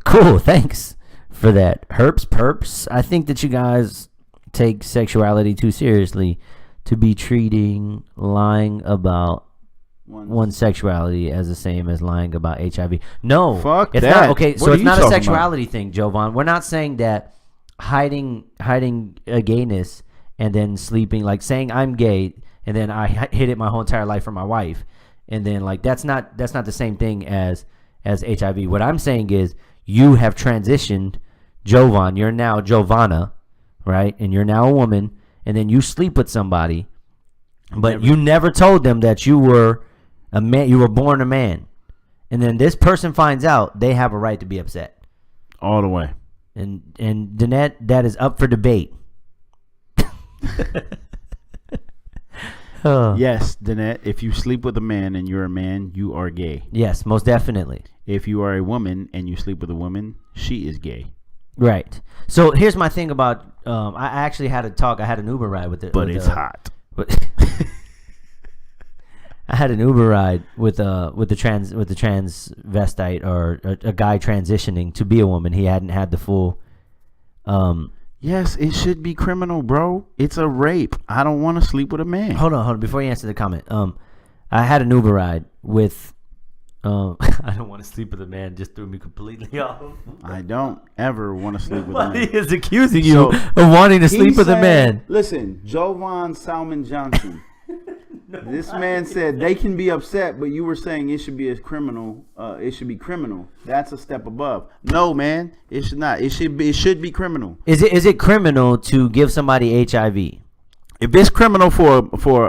Cool. Thanks for that. Herps, perps. I think that you guys take sexuality too seriously to be treating lying about one's sexuality as the same as lying about HIV. No, fuck it's that. not. Okay, so what it's not a sexuality thing, Jovan. We're not saying that hiding a gayness and then sleeping, like saying I'm gay and then I hid it my whole entire life from my wife, and then like that's not the same thing as HIV. What I'm saying is you have transitioned, Jovan. You're now Jovanna, right? And you're now a woman, and then you sleep with somebody, but you never told them that you were a man. You were born a man, and then this person finds out. They have a right to be upset. All the way. And Danette, that is up for debate. Yes, Danette, if you sleep with a man and you're a man, you are gay. Yes, most definitely. If you are a woman and you sleep with a woman, she is gay. Right. So here's my thing about I actually had a talk. I had an Uber ride with it. But it's hot. I had an Uber ride with the transvestite or a guy transitioning to be a woman. He hadn't had the full. Yes, it should be criminal, bro. It's a rape. I don't want to sleep with a man. Hold on. Before you answer the comment, I had an Uber ride with. I don't want to sleep with a man. Just threw me completely off. I don't ever want to sleep with a man. He is accusing you of wanting to sleep with a man. Listen, Jovan Salmon Johnson. This man said they can be upset, but you were saying it should be a criminal. It should be criminal. That's a step above. No, man, it should not. It should be criminal. Is it criminal to give somebody HIV? If it's criminal for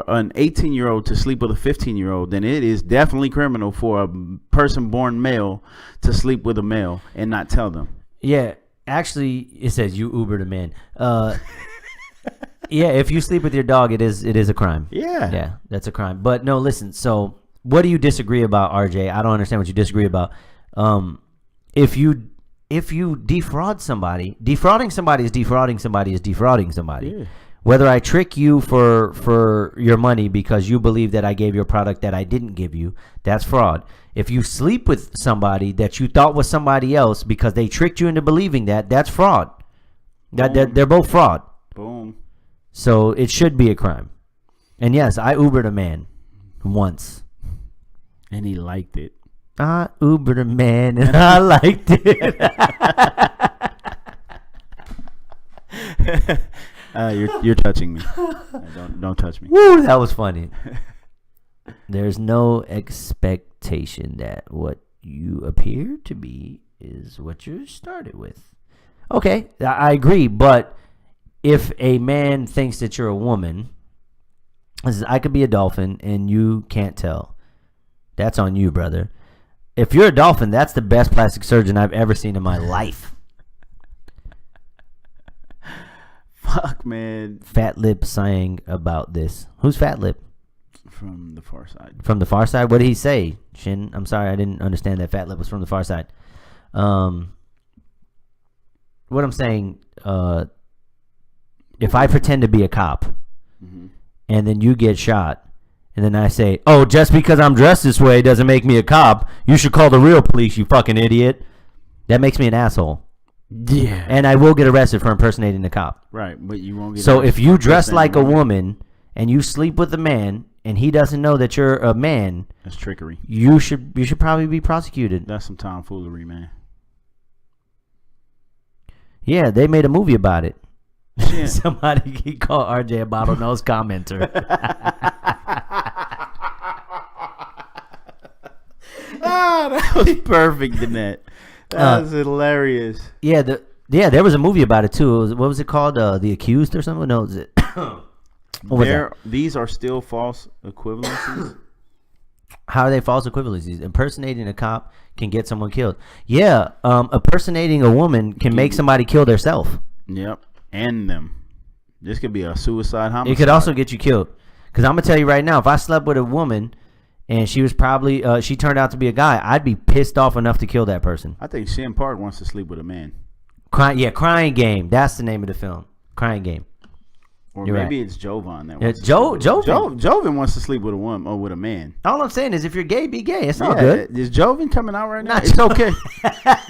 an 18-year-old to sleep with a 15-year-old, then it is definitely criminal for a person born male to sleep with a male and not tell them. Yeah, actually, it says you Ubered a man. Yeah, if you sleep with your dog, it is a crime. Yeah. Yeah, that's a crime. But no, listen. So, what do you disagree about, RJ? I don't understand what you disagree about. If you defraud somebody, defrauding somebody is defrauding somebody is defrauding somebody. Yeah. Whether I trick you for your money because you believe that I gave you a product that I didn't give you, that's fraud. If you sleep with somebody that you thought was somebody else because they tricked you into believing that, that's fraud. They're both fraud. Boom. So it should be a crime. And yes, I Ubered a man once. And he liked it. I Ubered a man and I liked it. You're touching me. Don't touch me. Woo, that was funny. There's no expectation that what you appear to be is what you started with. Okay, I agree, but if a man thinks that you're a woman, I could be a dolphin and you can't tell. That's on you, brother. If you're a dolphin, that's the best plastic surgeon I've ever seen in my life. Fuck, man. Fat Lip sang about this. Who's Fat Lip? From the Far Side. From the Far Side? What did he say? Shin, I'm sorry, I didn't understand that Fat Lip was from the Far Side. What I'm saying, if I pretend to be a cop, and then you get shot, and then I say, oh, just because I'm dressed this way doesn't make me a cop. You should call the real police, you fucking idiot. That makes me an asshole. Yeah. And I will get arrested for impersonating a cop. Right, but you won't get So arrested if you for dress like a impersonating woman and you sleep with a man and he doesn't know that you're a man, that's trickery. you should probably be prosecuted. That's some tomfoolery, man. Yeah, they made a movie about it. Shit. Somebody he called RJ a bottlenose commenter. That was perfect, Danette. That was hilarious. Yeah, there was a movie about it too. What was it called? The Accused or something? No, was it? What was that? These are still false equivalencies. How are they false equivalencies? Impersonating a cop can get someone killed. Yeah, impersonating a woman can make somebody kill themselves. Yep, and them. This could be a suicide homicide. It could also get you killed. Because I'm gonna tell you right now, if I slept with a woman and she was probably she turned out to be a guy, I'd be pissed off enough to kill that person. I think Shin Park wants to sleep with a man. Crying Game. That's the name of the film. Crying Game. Or You're maybe right. it's Jovan that Yeah, wants to sleep Jovan. Jovan wants to sleep with a woman or with a man. All I'm saying is, if you're gay, be gay. It's all good. Is Jovan coming out right now? Not It's okay.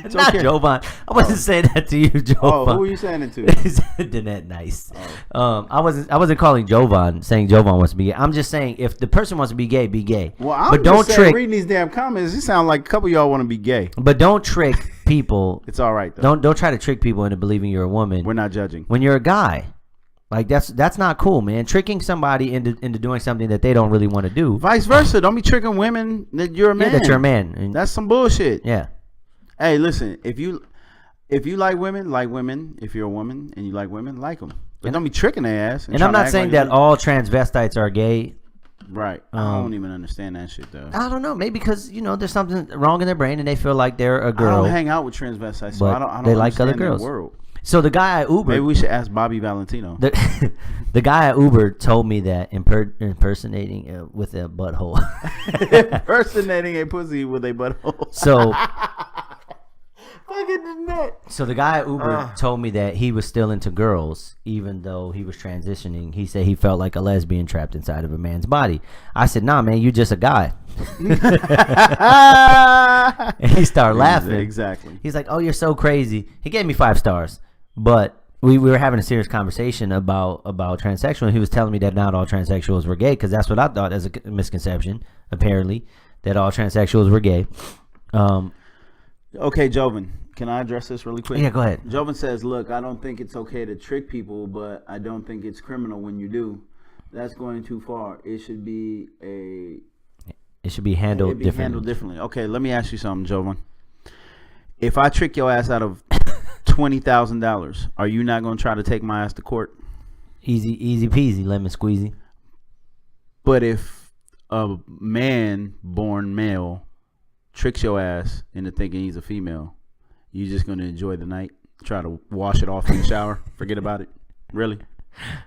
It's Not okay. Jovan. I wasn't saying that to you, Jovan. Oh, who are you saying it to? Danette, nice. I wasn't calling Jovan, saying Jovan wants to be gay. I'm just saying if the person wants to be gay, be gay. Well, I'm but just don't saying, trick. reading these damn comments, it sounds like a couple of y'all want to be gay. But don't trick people. It's all right though. Don't try to trick people into believing you're a woman. We're not judging. When you're a guy. Like that's not cool, man. Tricking somebody into doing something that they don't really want to do. Vice versa. Don't be tricking women that you're a man. Yeah, that you're a man. And That's some bullshit. yeah. Hey, listen. If you like women, like women. If you're a woman and you like women, like them. But don't be tricking their ass. And I'm not saying that all transvestites are gay. Right. I don't even understand that shit though. I don't know. Maybe because there's something wrong in their brain and they feel like they're a I girl. don't hang out with transvestites, so But I don't. they like understand other their girls. world. So the guy I Ubered, Maybe we should ask Bobby Valentino. the guy I Ubered told me that impersonating with a butthole. Impersonating a pussy with a butthole. So Fucking net. So the guy at Uber told me that he was still into girls, even though he was transitioning. He said he felt like a lesbian trapped inside of a man's body. I said, nah, man, you just a guy. And he started laughing. Exactly. He's like, oh, you're so crazy. He gave me 5 stars. But we were having a serious conversation about transsexual. And he was telling me that not all transsexuals were gay, because that's what I thought as a misconception, apparently, that all transsexuals were gay. Okay, Jovan, can I address this really quick? Yeah, go ahead. Jovan says, look, I don't think it's okay to trick people, but I don't think it's criminal when you do. That's going too far. It should be handled differently. Handled differently. Okay, let me ask you something, Jovan. If I trick your ass out of $20,000, are you not going to try to take my ass to court? Easy peasy, lemon squeezy. But if a man born male tricks your ass into thinking he's a female, you just going to enjoy the night, try to wash it off in the shower, forget about it? Really?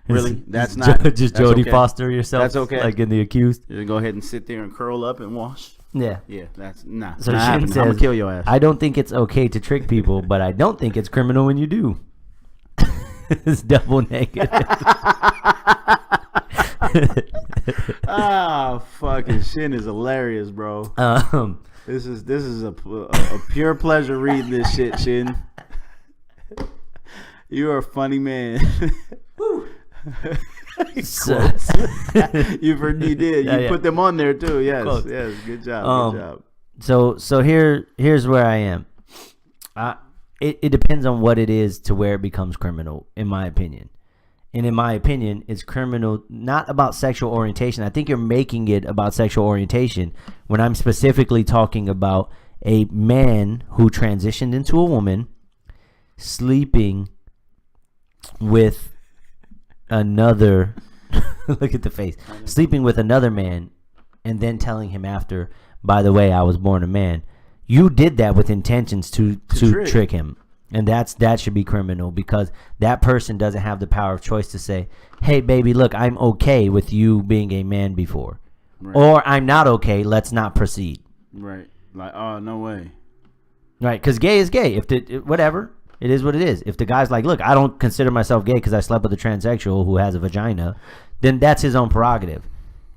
Really? That's not just that's Jodie okay. Foster yourself. That's okay. Like in The Accused. You go ahead and sit there and curl up and wash. Yeah. Yeah, that's nah. So not Shin happening. says, I'm gonna kill your ass. I don't think it's okay to trick people, but I don't think it's criminal when you do. It's double negative. Fucking Shin is hilarious, bro. This is a pure pleasure reading this shit, Shin. You're a funny man. So, you did. You Yeah. put them on there too. Yes, Quotes. yes. Good job. Good job. So here's where I am. It depends on what it is to where it becomes criminal, in my opinion. And in my opinion, it's criminal not about sexual orientation. I think you're making it about sexual orientation when I'm specifically talking about a man who transitioned into a woman sleeping with another look at the face, sleeping with another man and then telling him after, by the way, I was born a man. You did that with intentions to trick him, and that should be criminal, because that person doesn't have the power of choice to say, hey baby, look, I'm okay with you being a man before, or I'm not okay, let's not proceed. Right. Like, oh, no way. Right, because gay is gay. Whatever, it is what it is. If the guy's like, look, I don't consider myself gay because I slept with a transsexual who has a vagina, then that's his own prerogative.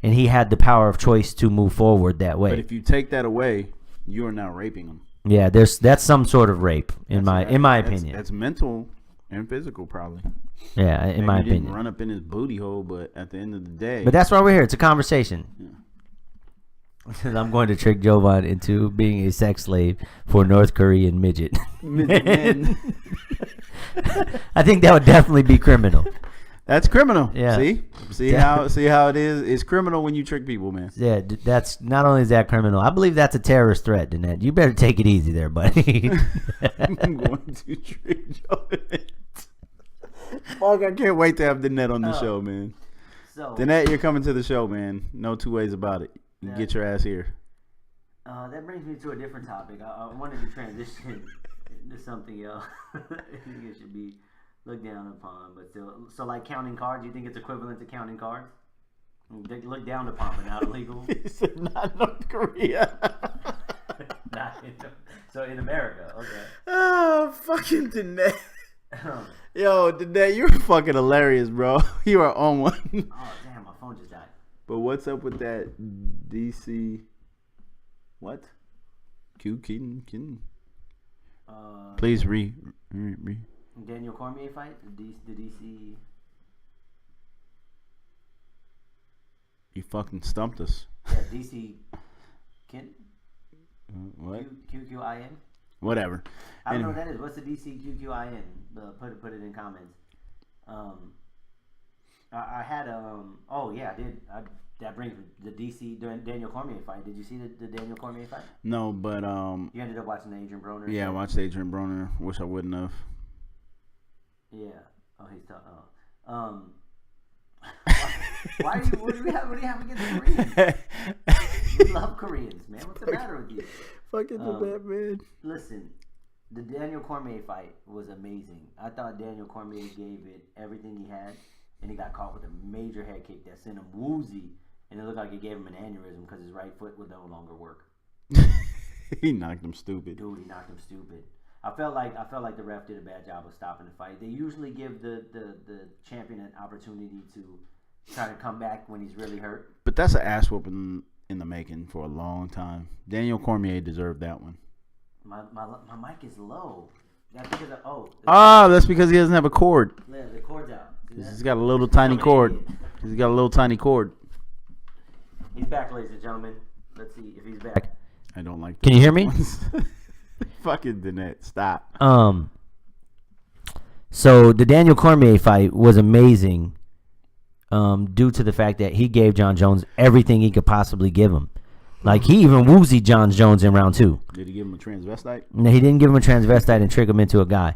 And he had the power of choice to move forward that way. But if you take that away, you are now raping him. Yeah, that's some sort of rape in my opinion. That's mental and physical, probably. Yeah, in my didn't opinion. Run up in his booty hole, but at the end of the day. But that's why we're here. It's a conversation. Yeah. I'm going to trick Jovan into being a sex slave for North Korean midget. Men. I think that would definitely be criminal. That's criminal. Yeah. See how it is. It's criminal when you trick people, man. Yeah, that's not only is that criminal. I believe that's a terrorist threat, Danette. You better take it easy there, buddy. I'm going to trick Jordan. Fuck, I can't wait to have Danette on the show, man. So Danette, you're coming to the show, man. No two ways about it. You get your ass here. That brings me to a different topic. I wanted to transition to something else. I think it should be looked down upon, but still. So, like counting cards, you think it's equivalent to counting cards? Look down upon, but not illegal. He said not North Korea. So in America, okay. Oh, fucking Danette. Yo, Danette, you're fucking hilarious, bro. You are on one. Oh damn, my phone just died. But what's up with that DC? What? Q Keaton. Please re. Daniel Cormier fight? The DC. You fucking stumped us. Yeah, DC. Kin? What? QQIN? Whatever. I don't know what that is. What's the DC QQIN? Put it in comments. I had oh yeah, I did. That brings the DC Daniel Cormier fight. Did you see the Daniel Cormier fight? No, but you ended up watching the Adrian Broner. Yeah, I watched Adrian Broner. Wish I wouldn't have. Yeah. Oh, he's tough. Why are you? What do you have against Koreans? We love Koreans, man. What's the matter with you? Fucking Danette, man. Listen, the Daniel Cormier fight was amazing. I thought Daniel Cormier gave it everything he had, and he got caught with a major head kick that sent him woozy, and it looked like it gave him an aneurysm because his right foot would no longer work. He knocked him stupid. Dude, he knocked him stupid. I felt like the ref did a bad job of stopping the fight. They usually give the champion an opportunity to try to come back when he's really hurt. But that's an ass whooping in the making for a long time. Daniel Cormier deserved that one. My mic is low. That's because that's because he doesn't have a cord. Yeah, the cord's out. He's got a little tiny cord. He's got a little tiny cord. He's back, ladies and gentlemen. Let's see if he's back. I don't like. Can you hear me? Fucking Danette, stop. So the Daniel Cormier fight was amazing, due to the fact that he gave John Jones everything he could possibly give him. Like, he even woozied John Jones in round 2. Did he give him a transvestite? No, he didn't give him a transvestite and trick him into a guy.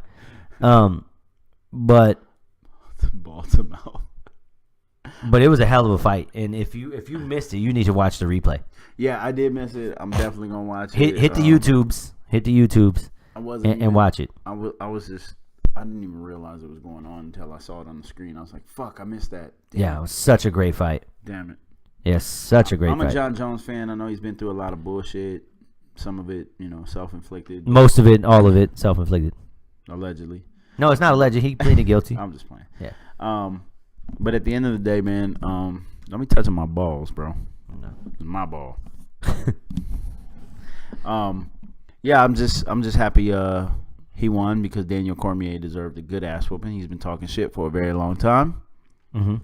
But Ball to mouth. But it was a hell of a fight, and if you missed it, you need to watch the replay. Yeah, I did miss it. I'm definitely gonna watch it. Hit the YouTubes. Hit the YouTubes. I wasn't and watch it. I was just I didn't even realize it was going on until I saw it on the screen. I was like, fuck, I missed that. Damn. Yeah, it was such a great fight. Damn it. Yeah, such a great fight. I'm a John Jones fan. I know he's been through a lot of bullshit. Some of it, self-inflicted. Most of it, all of it, self-inflicted. Allegedly. No, it's not alleged. He pleaded guilty. I'm just playing. Yeah. But at the end of the day, man, don't be touching my balls, bro. No. It's my ball. Yeah, I'm just happy he won because Daniel Cormier deserved a good ass whooping. He's been talking shit for a very long time. Mm-hmm.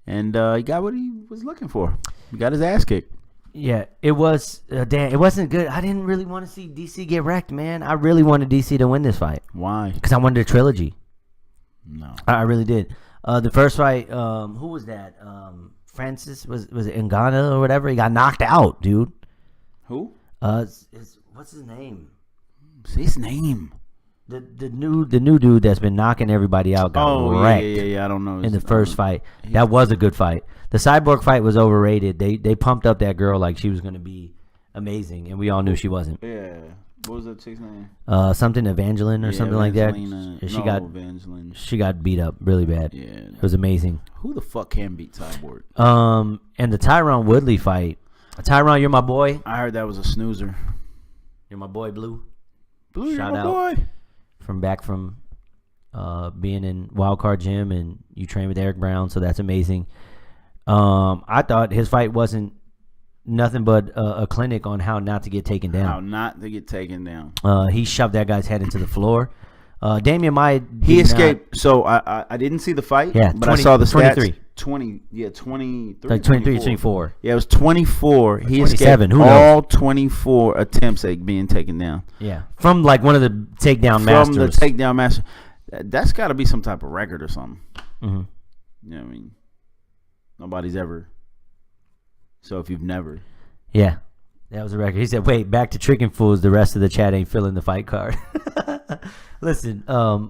And he got what he was looking for. He got his ass kicked. Yeah, it was. It wasn't good. I didn't really want to see DC get wrecked, man. I really wanted DC to win this fight. Why? Because I wanted a trilogy. No. I really did. The first fight, who was that? Francis, was it Ngannou or whatever? He got knocked out, dude. Who? What's his name? Say his name. The new dude that's been knocking everybody out got wrecked. Yeah. I don't know. In the first fight, that was a good fight. The Cyborg fight was overrated. They pumped up that girl like she was going to be amazing, and we all knew she wasn't. Yeah. What was that chick's name? Something Evangeline or something like that. Evangeline. She got beat up really bad. Yeah. It was amazing. Who the fuck can beat Cyborg? And the Tyron Woodley fight. Tyron, you're my boy. I heard that was a snoozer. You're my boy, Blue. Blue, Shout you're my out. boy. From being in Wildcard Gym, and you train with Eric Brown, so that's amazing. I thought his fight wasn't nothing but a clinic on how not to get taken down. How not to get taken down. He shoved that guy's head into the floor. Damian Maia, he escaped. So I didn't see the fight, yeah, but I saw the stats. 23. 23. Like 23, 24. Yeah, it was 24. He escaped Who all knows? 24 attempts at being taken down. Yeah, from like one of the takedown masters. From the takedown master. That's got to be some type of record or something. Mm-hmm. You know what I mean? Nobody's ever. So if you've never. Yeah, that was a record. He said, wait, back to tricking fools. The rest of the chat ain't filling the fight card. Listen,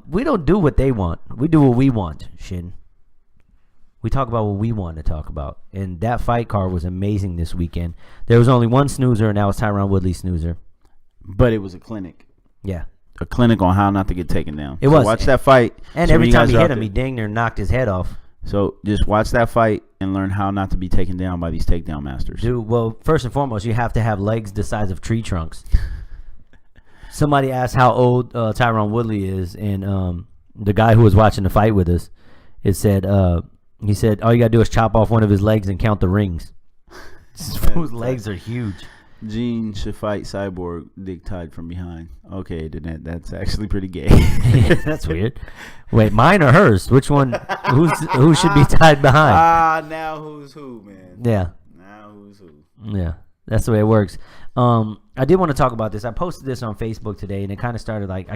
we don't do what they want. We do what we want, Shin. We talk about what we want to talk about. And that fight card was amazing this weekend. There was only one snoozer, and that was Tyron Woodley's snoozer. But it was a clinic. Yeah. A clinic on how not to get taken down. It was. Watch that fight. And every time he hit him, he dang near knocked his head off. So just watch that fight and learn how not to be taken down by these takedown masters. Dude, well, first and foremost, you have to have legs the size of tree trunks. Somebody asked how old Tyron Woodley is, and the guy who was watching the fight with us, he said, all you got to do is chop off one of his legs and count the rings. His legs are huge. Gene should fight Cyborg dick tied from behind. Okay, then that's actually pretty gay. That's weird. Wait, mine or hers? Which one? Who should be tied behind? Now who's who, man? Yeah. Now who's who? Yeah, that's the way it works. I did want to talk about this. I posted this on Facebook today, and it kind of started like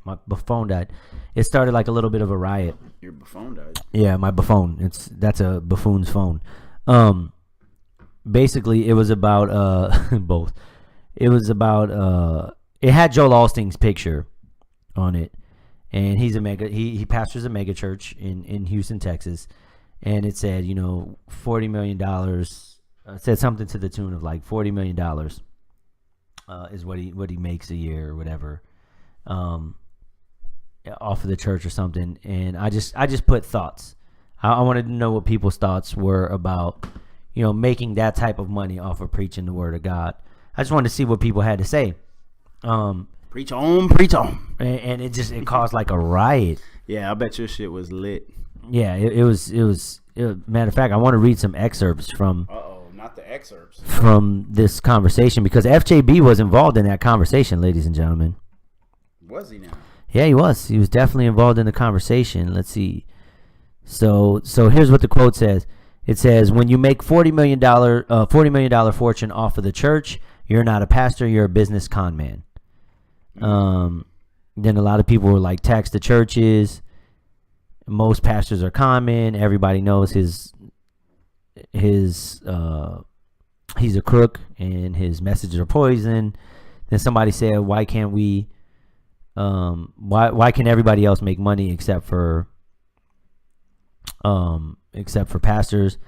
my phone died. It started like a little bit of a riot. Your phone died. Yeah, my buffoon. That's a buffoon's phone. Basically, it was about both. It was about it had Joel Osteen's picture on it, and he pastors a mega church in Houston, Texas, and it said $40 million. It said something to the tune of like $40 million is what he makes a year or whatever, off of the church or something. And I just put thoughts. I wanted to know what people's thoughts were about making that type of money off of preaching the word of God. I just wanted to see what people had to say. Preach on. And it caused like a riot. Yeah, I bet your shit was lit. Yeah, it was. Matter of fact, I want to read some excerpts from. Not the excerpts. From this conversation, because FJB was involved in that conversation, ladies and gentlemen. Was he now? Yeah, he was. He was definitely involved in the conversation. Let's see. So here's what the quote says. It says, when you make $40 million fortune off of the church, you're not a pastor, you're a business con man. Then a lot of people were like, tax the churches. Most pastors are con men. Everybody knows he's a crook and his messages are poison. Then somebody said, why can't we why can everybody else make money except for pastors?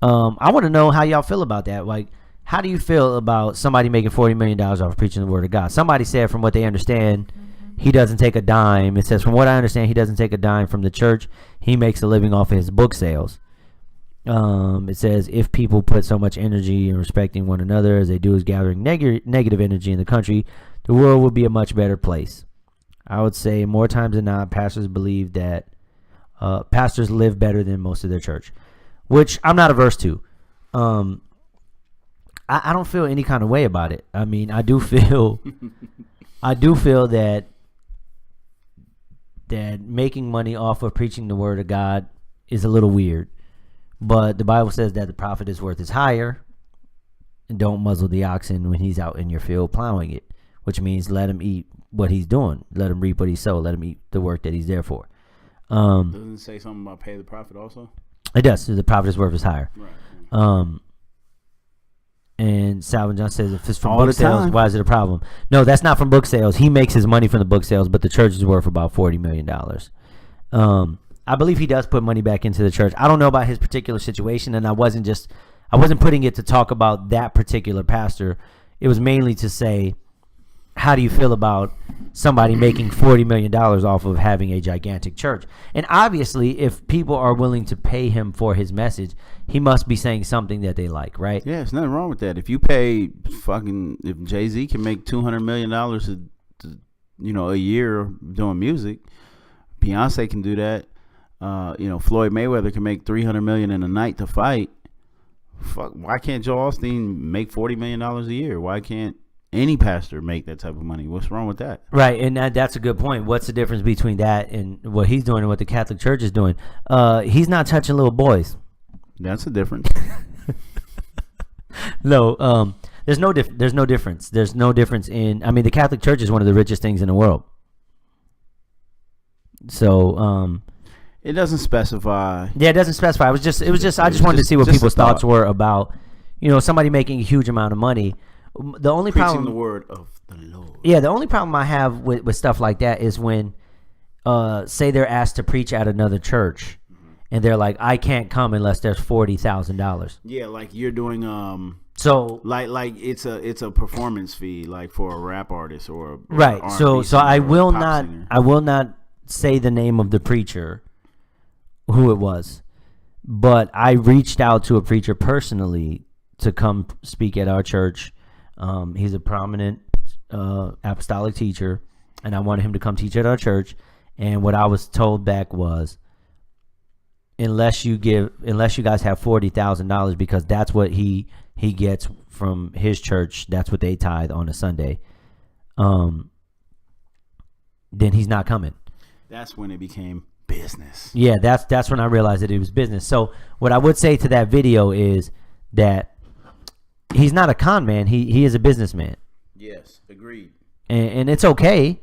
I want to know how y'all feel about that. Like, how do you feel about somebody making $40 million off of preaching the word of God? Somebody said, from what they understand, he doesn't take a dime. It says, from what I understand, he doesn't take a dime from the church. He makes a living off of his book sales. It says, if people put so much energy in respecting one another as they do is gathering negative energy in the country, the world would be a much better place. I would say more times than not, pastors believe that pastors live better than most of their church, which I'm not averse to. I don't feel any kind of way about it. I mean, I do feel that making money off of preaching the word of God is a little weird. But the Bible says that the prophet is worth his hire. And don't muzzle the oxen when he's out in your field plowing it, which means let him eat what he's doing. Let him reap what he sowed. Let him eat the work that he's there for. Doesn't it say something about pay the prophet also? It does. The prophet is worth his hire. Right. And Salvin John says, if it's from book sales, why is it a problem? No, that's not from book sales. He makes his money from the book sales, but the church is worth about $40 million. I believe he does put money back into the church. I don't know about his particular situation, and I wasn't putting it to talk about that particular pastor. It was mainly to say, how do you feel about somebody making $40 million off of having a gigantic church? And obviously, if people are willing to pay him for his message, he must be saying something that they like, right? Yeah, there's nothing wrong with that. If you pay if Jay-Z can make $200 million a year doing music, Beyonce can do that. Floyd Mayweather can make $300 million in a night to fight. Fuck, why can't Joel Osteen make $40 million a year? Why can't any pastor make that type of money? What's wrong with that? Right, and that's a good point. What's the difference between that and what he's doing and what the Catholic Church is doing? He's not touching little boys. That's a difference. No, there's no difference. There's no difference in. I mean, the Catholic Church is one of the richest things in the world. So, it doesn't specify. Yeah, it doesn't specify. I just wanted to see what people's thoughts were about, somebody making a huge amount of money. The only Preaching the word of the Lord. Yeah, the only problem I have with stuff like that is when, say they're asked to preach at another church, and they're like, I can't come unless there's $40,000. Yeah, like you're doing so like it's a performance fee, like for a rap artist or right. R&B So I will singer. not say the name of the preacher, who it was, but I reached out to a preacher personally to come speak at our church. He's a prominent apostolic teacher, and I wanted him to come teach at our church. And what I was told back was, unless you guys have $40,000, because that's what he gets from his church, that's what they tithe on a Sunday, then he's not coming. That's when it became business. Yeah, that's when I realized that it was business. So what I would say to that video is that he's not a con man. He is a businessman. Yes, agreed. And it's okay.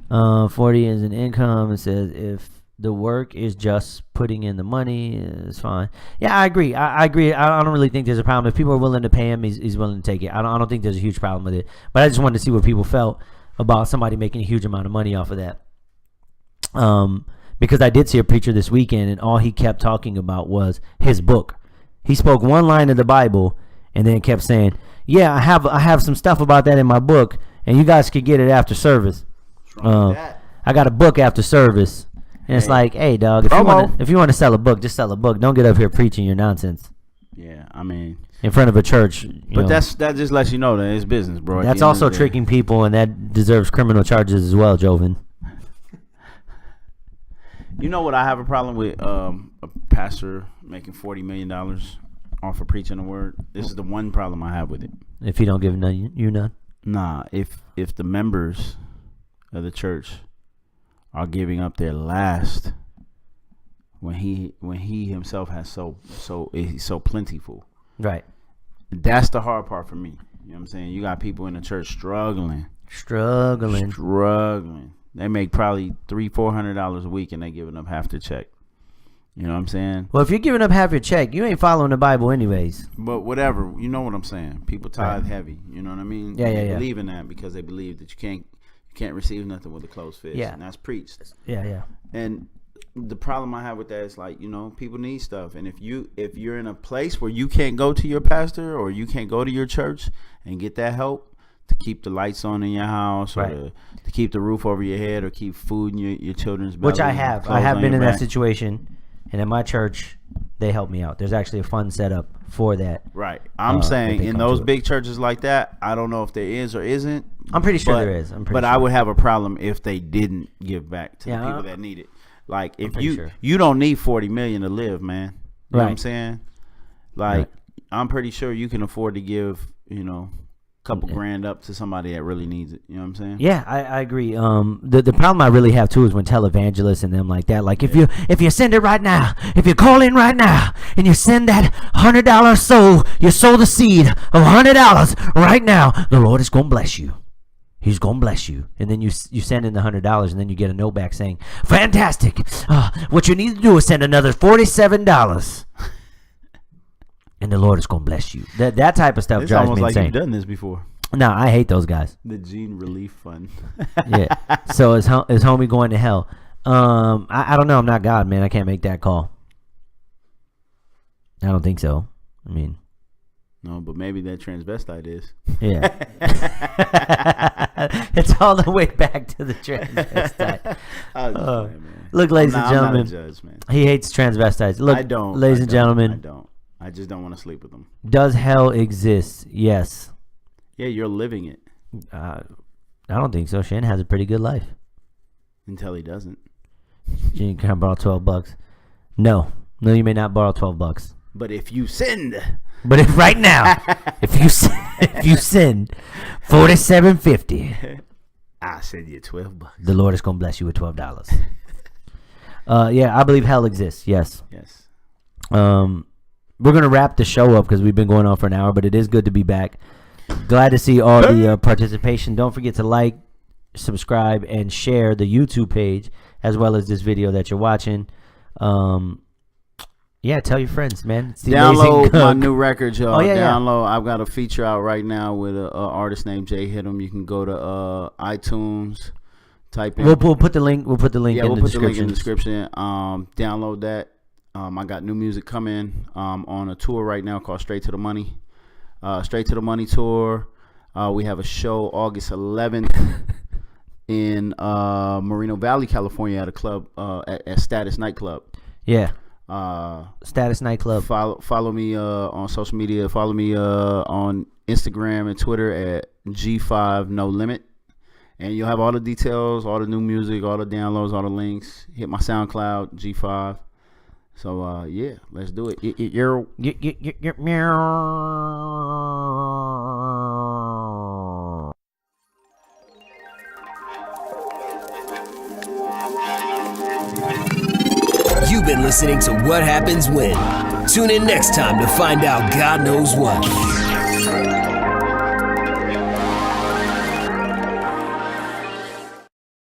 40 is an income. It says if the work is just putting in the money, it's fine. Yeah, I agree. I agree. I don't really think there's a problem. If people are willing to pay him, he's willing to take it. I don't think there's a huge problem with it. But I just wanted to see what people felt about somebody making a huge amount of money off of that. Because I did see a preacher this weekend, and all he kept talking about was his book. He spoke one line of the Bible and then kept saying, yeah, I have some stuff about that in my book, and you guys could get it after service. I got a book after service. And it's like, hey, dog, if you want to sell a book, just sell a book. Don't get up here preaching your nonsense. Yeah, I mean, in front of a church. But that just lets you know that it's business, bro. That's also tricking people, and that deserves criminal charges as well, Joven. You know what I have a problem with? A pastor making $40 million off of preaching the word. This is the one problem I have with it. If he don't give you none? Nah, if the members of the church are giving up their last when he himself has he's so plentiful. Right. That's the hard part for me. You know what I'm saying? You got people in the church struggling. They make probably $300-$400 a week, and they giving up half their check. You know what I'm saying? Well, if you're giving up half your check, you ain't following the Bible anyways. But whatever, you know what I'm saying. People tithe heavy. You know what I mean? Yeah, they believe in that because they believe that you can't receive nothing with a closed fist. Yeah, and that's preached. Yeah. And the problem I have with that is, like, people need stuff, and if you're in a place where you can't go to your pastor or you can't go to your church and get that help, to keep the lights on in your house, or Right. to keep the roof over your head, or keep food in your children's belly. Which I have. I have been in that situation, and in my church, they help me out. There's actually a fund set up for that. Right. I'm saying they in come those to it. big churches like that, I don't know if there is or isn't. I'm pretty sure but- there is. But I would have a problem if they didn't give back to the Yeah, people that need it. Like if pretty you sure. you don't need 40 million to live, man. You know what I'm Right. saying? Like Right. I'm pretty sure you can afford to give, a couple grand up to somebody that really needs it. You know what I'm saying? Yeah, I agree. The problem I really have too is when televangelists and them like that. Like if you send it right now, if you call in right now and you send that $100 sow, you sow the seed of $100 right now, the Lord is gonna bless you. He's gonna bless you, and then you send in the $100, and then you get a note back saying, "Fantastic! What you need to do is send another $47, and the Lord is gonna bless you." That type of stuff It's drives almost me like insane. you've done this before. Nah, I hate those guys. The Gene Relief Fund. Yeah. So is homie going to hell? I don't know. I'm not God, man. I can't make that call. I don't think so. I mean, No, but maybe that transvestite is. yeah. It's all the way back to the transvestite. I was just playing, man. Look, ladies I'm and not gentlemen, a judge, man. he hates transvestites. Look, I don't. ladies I and don't, gentlemen, I don't. I just don't want to sleep with them. does hell exist? Yes. Yeah, you're living it I don't think so. Shane has a pretty good life. until he doesn't. You can borrow $12. No, you may not borrow $12. But if you send, But if right now, if you send $47.50, I send you $12. the Lord is gonna bless you with $12. Yeah, I believe hell exists. Yes. Yes. We're gonna wrap the show up because we've been going on for an hour, but it is good to be back. Glad to see all the participation. Don't forget to like, subscribe, and share the YouTube page as well as this video that you're watching. Yeah, tell your friends, man. It's the Download Amazing my Cook. new record, y'all. Oh, yeah, yeah. Download. I've got a feature out right now with an artist named Jay Hit'em. You can go to iTunes, type in. We'll put the link. We'll put the link Yeah, in we'll the put the link in description. the description. Download that. I got new music coming. On a tour right now called Straight to the Money. Straight to the Money tour. We have a show August 11th in Moreno Valley, California, at a club at Status Nightclub. Yeah. Status Nightclub. Follow me on social media. Follow me on Instagram and Twitter at G5 No Limit. And you'll have all the details, all the new music, all the downloads, all the links. Hit my SoundCloud, G5. So, yeah, let's do it. You've been listening to What Happens When. Tune in next time to find out God knows what.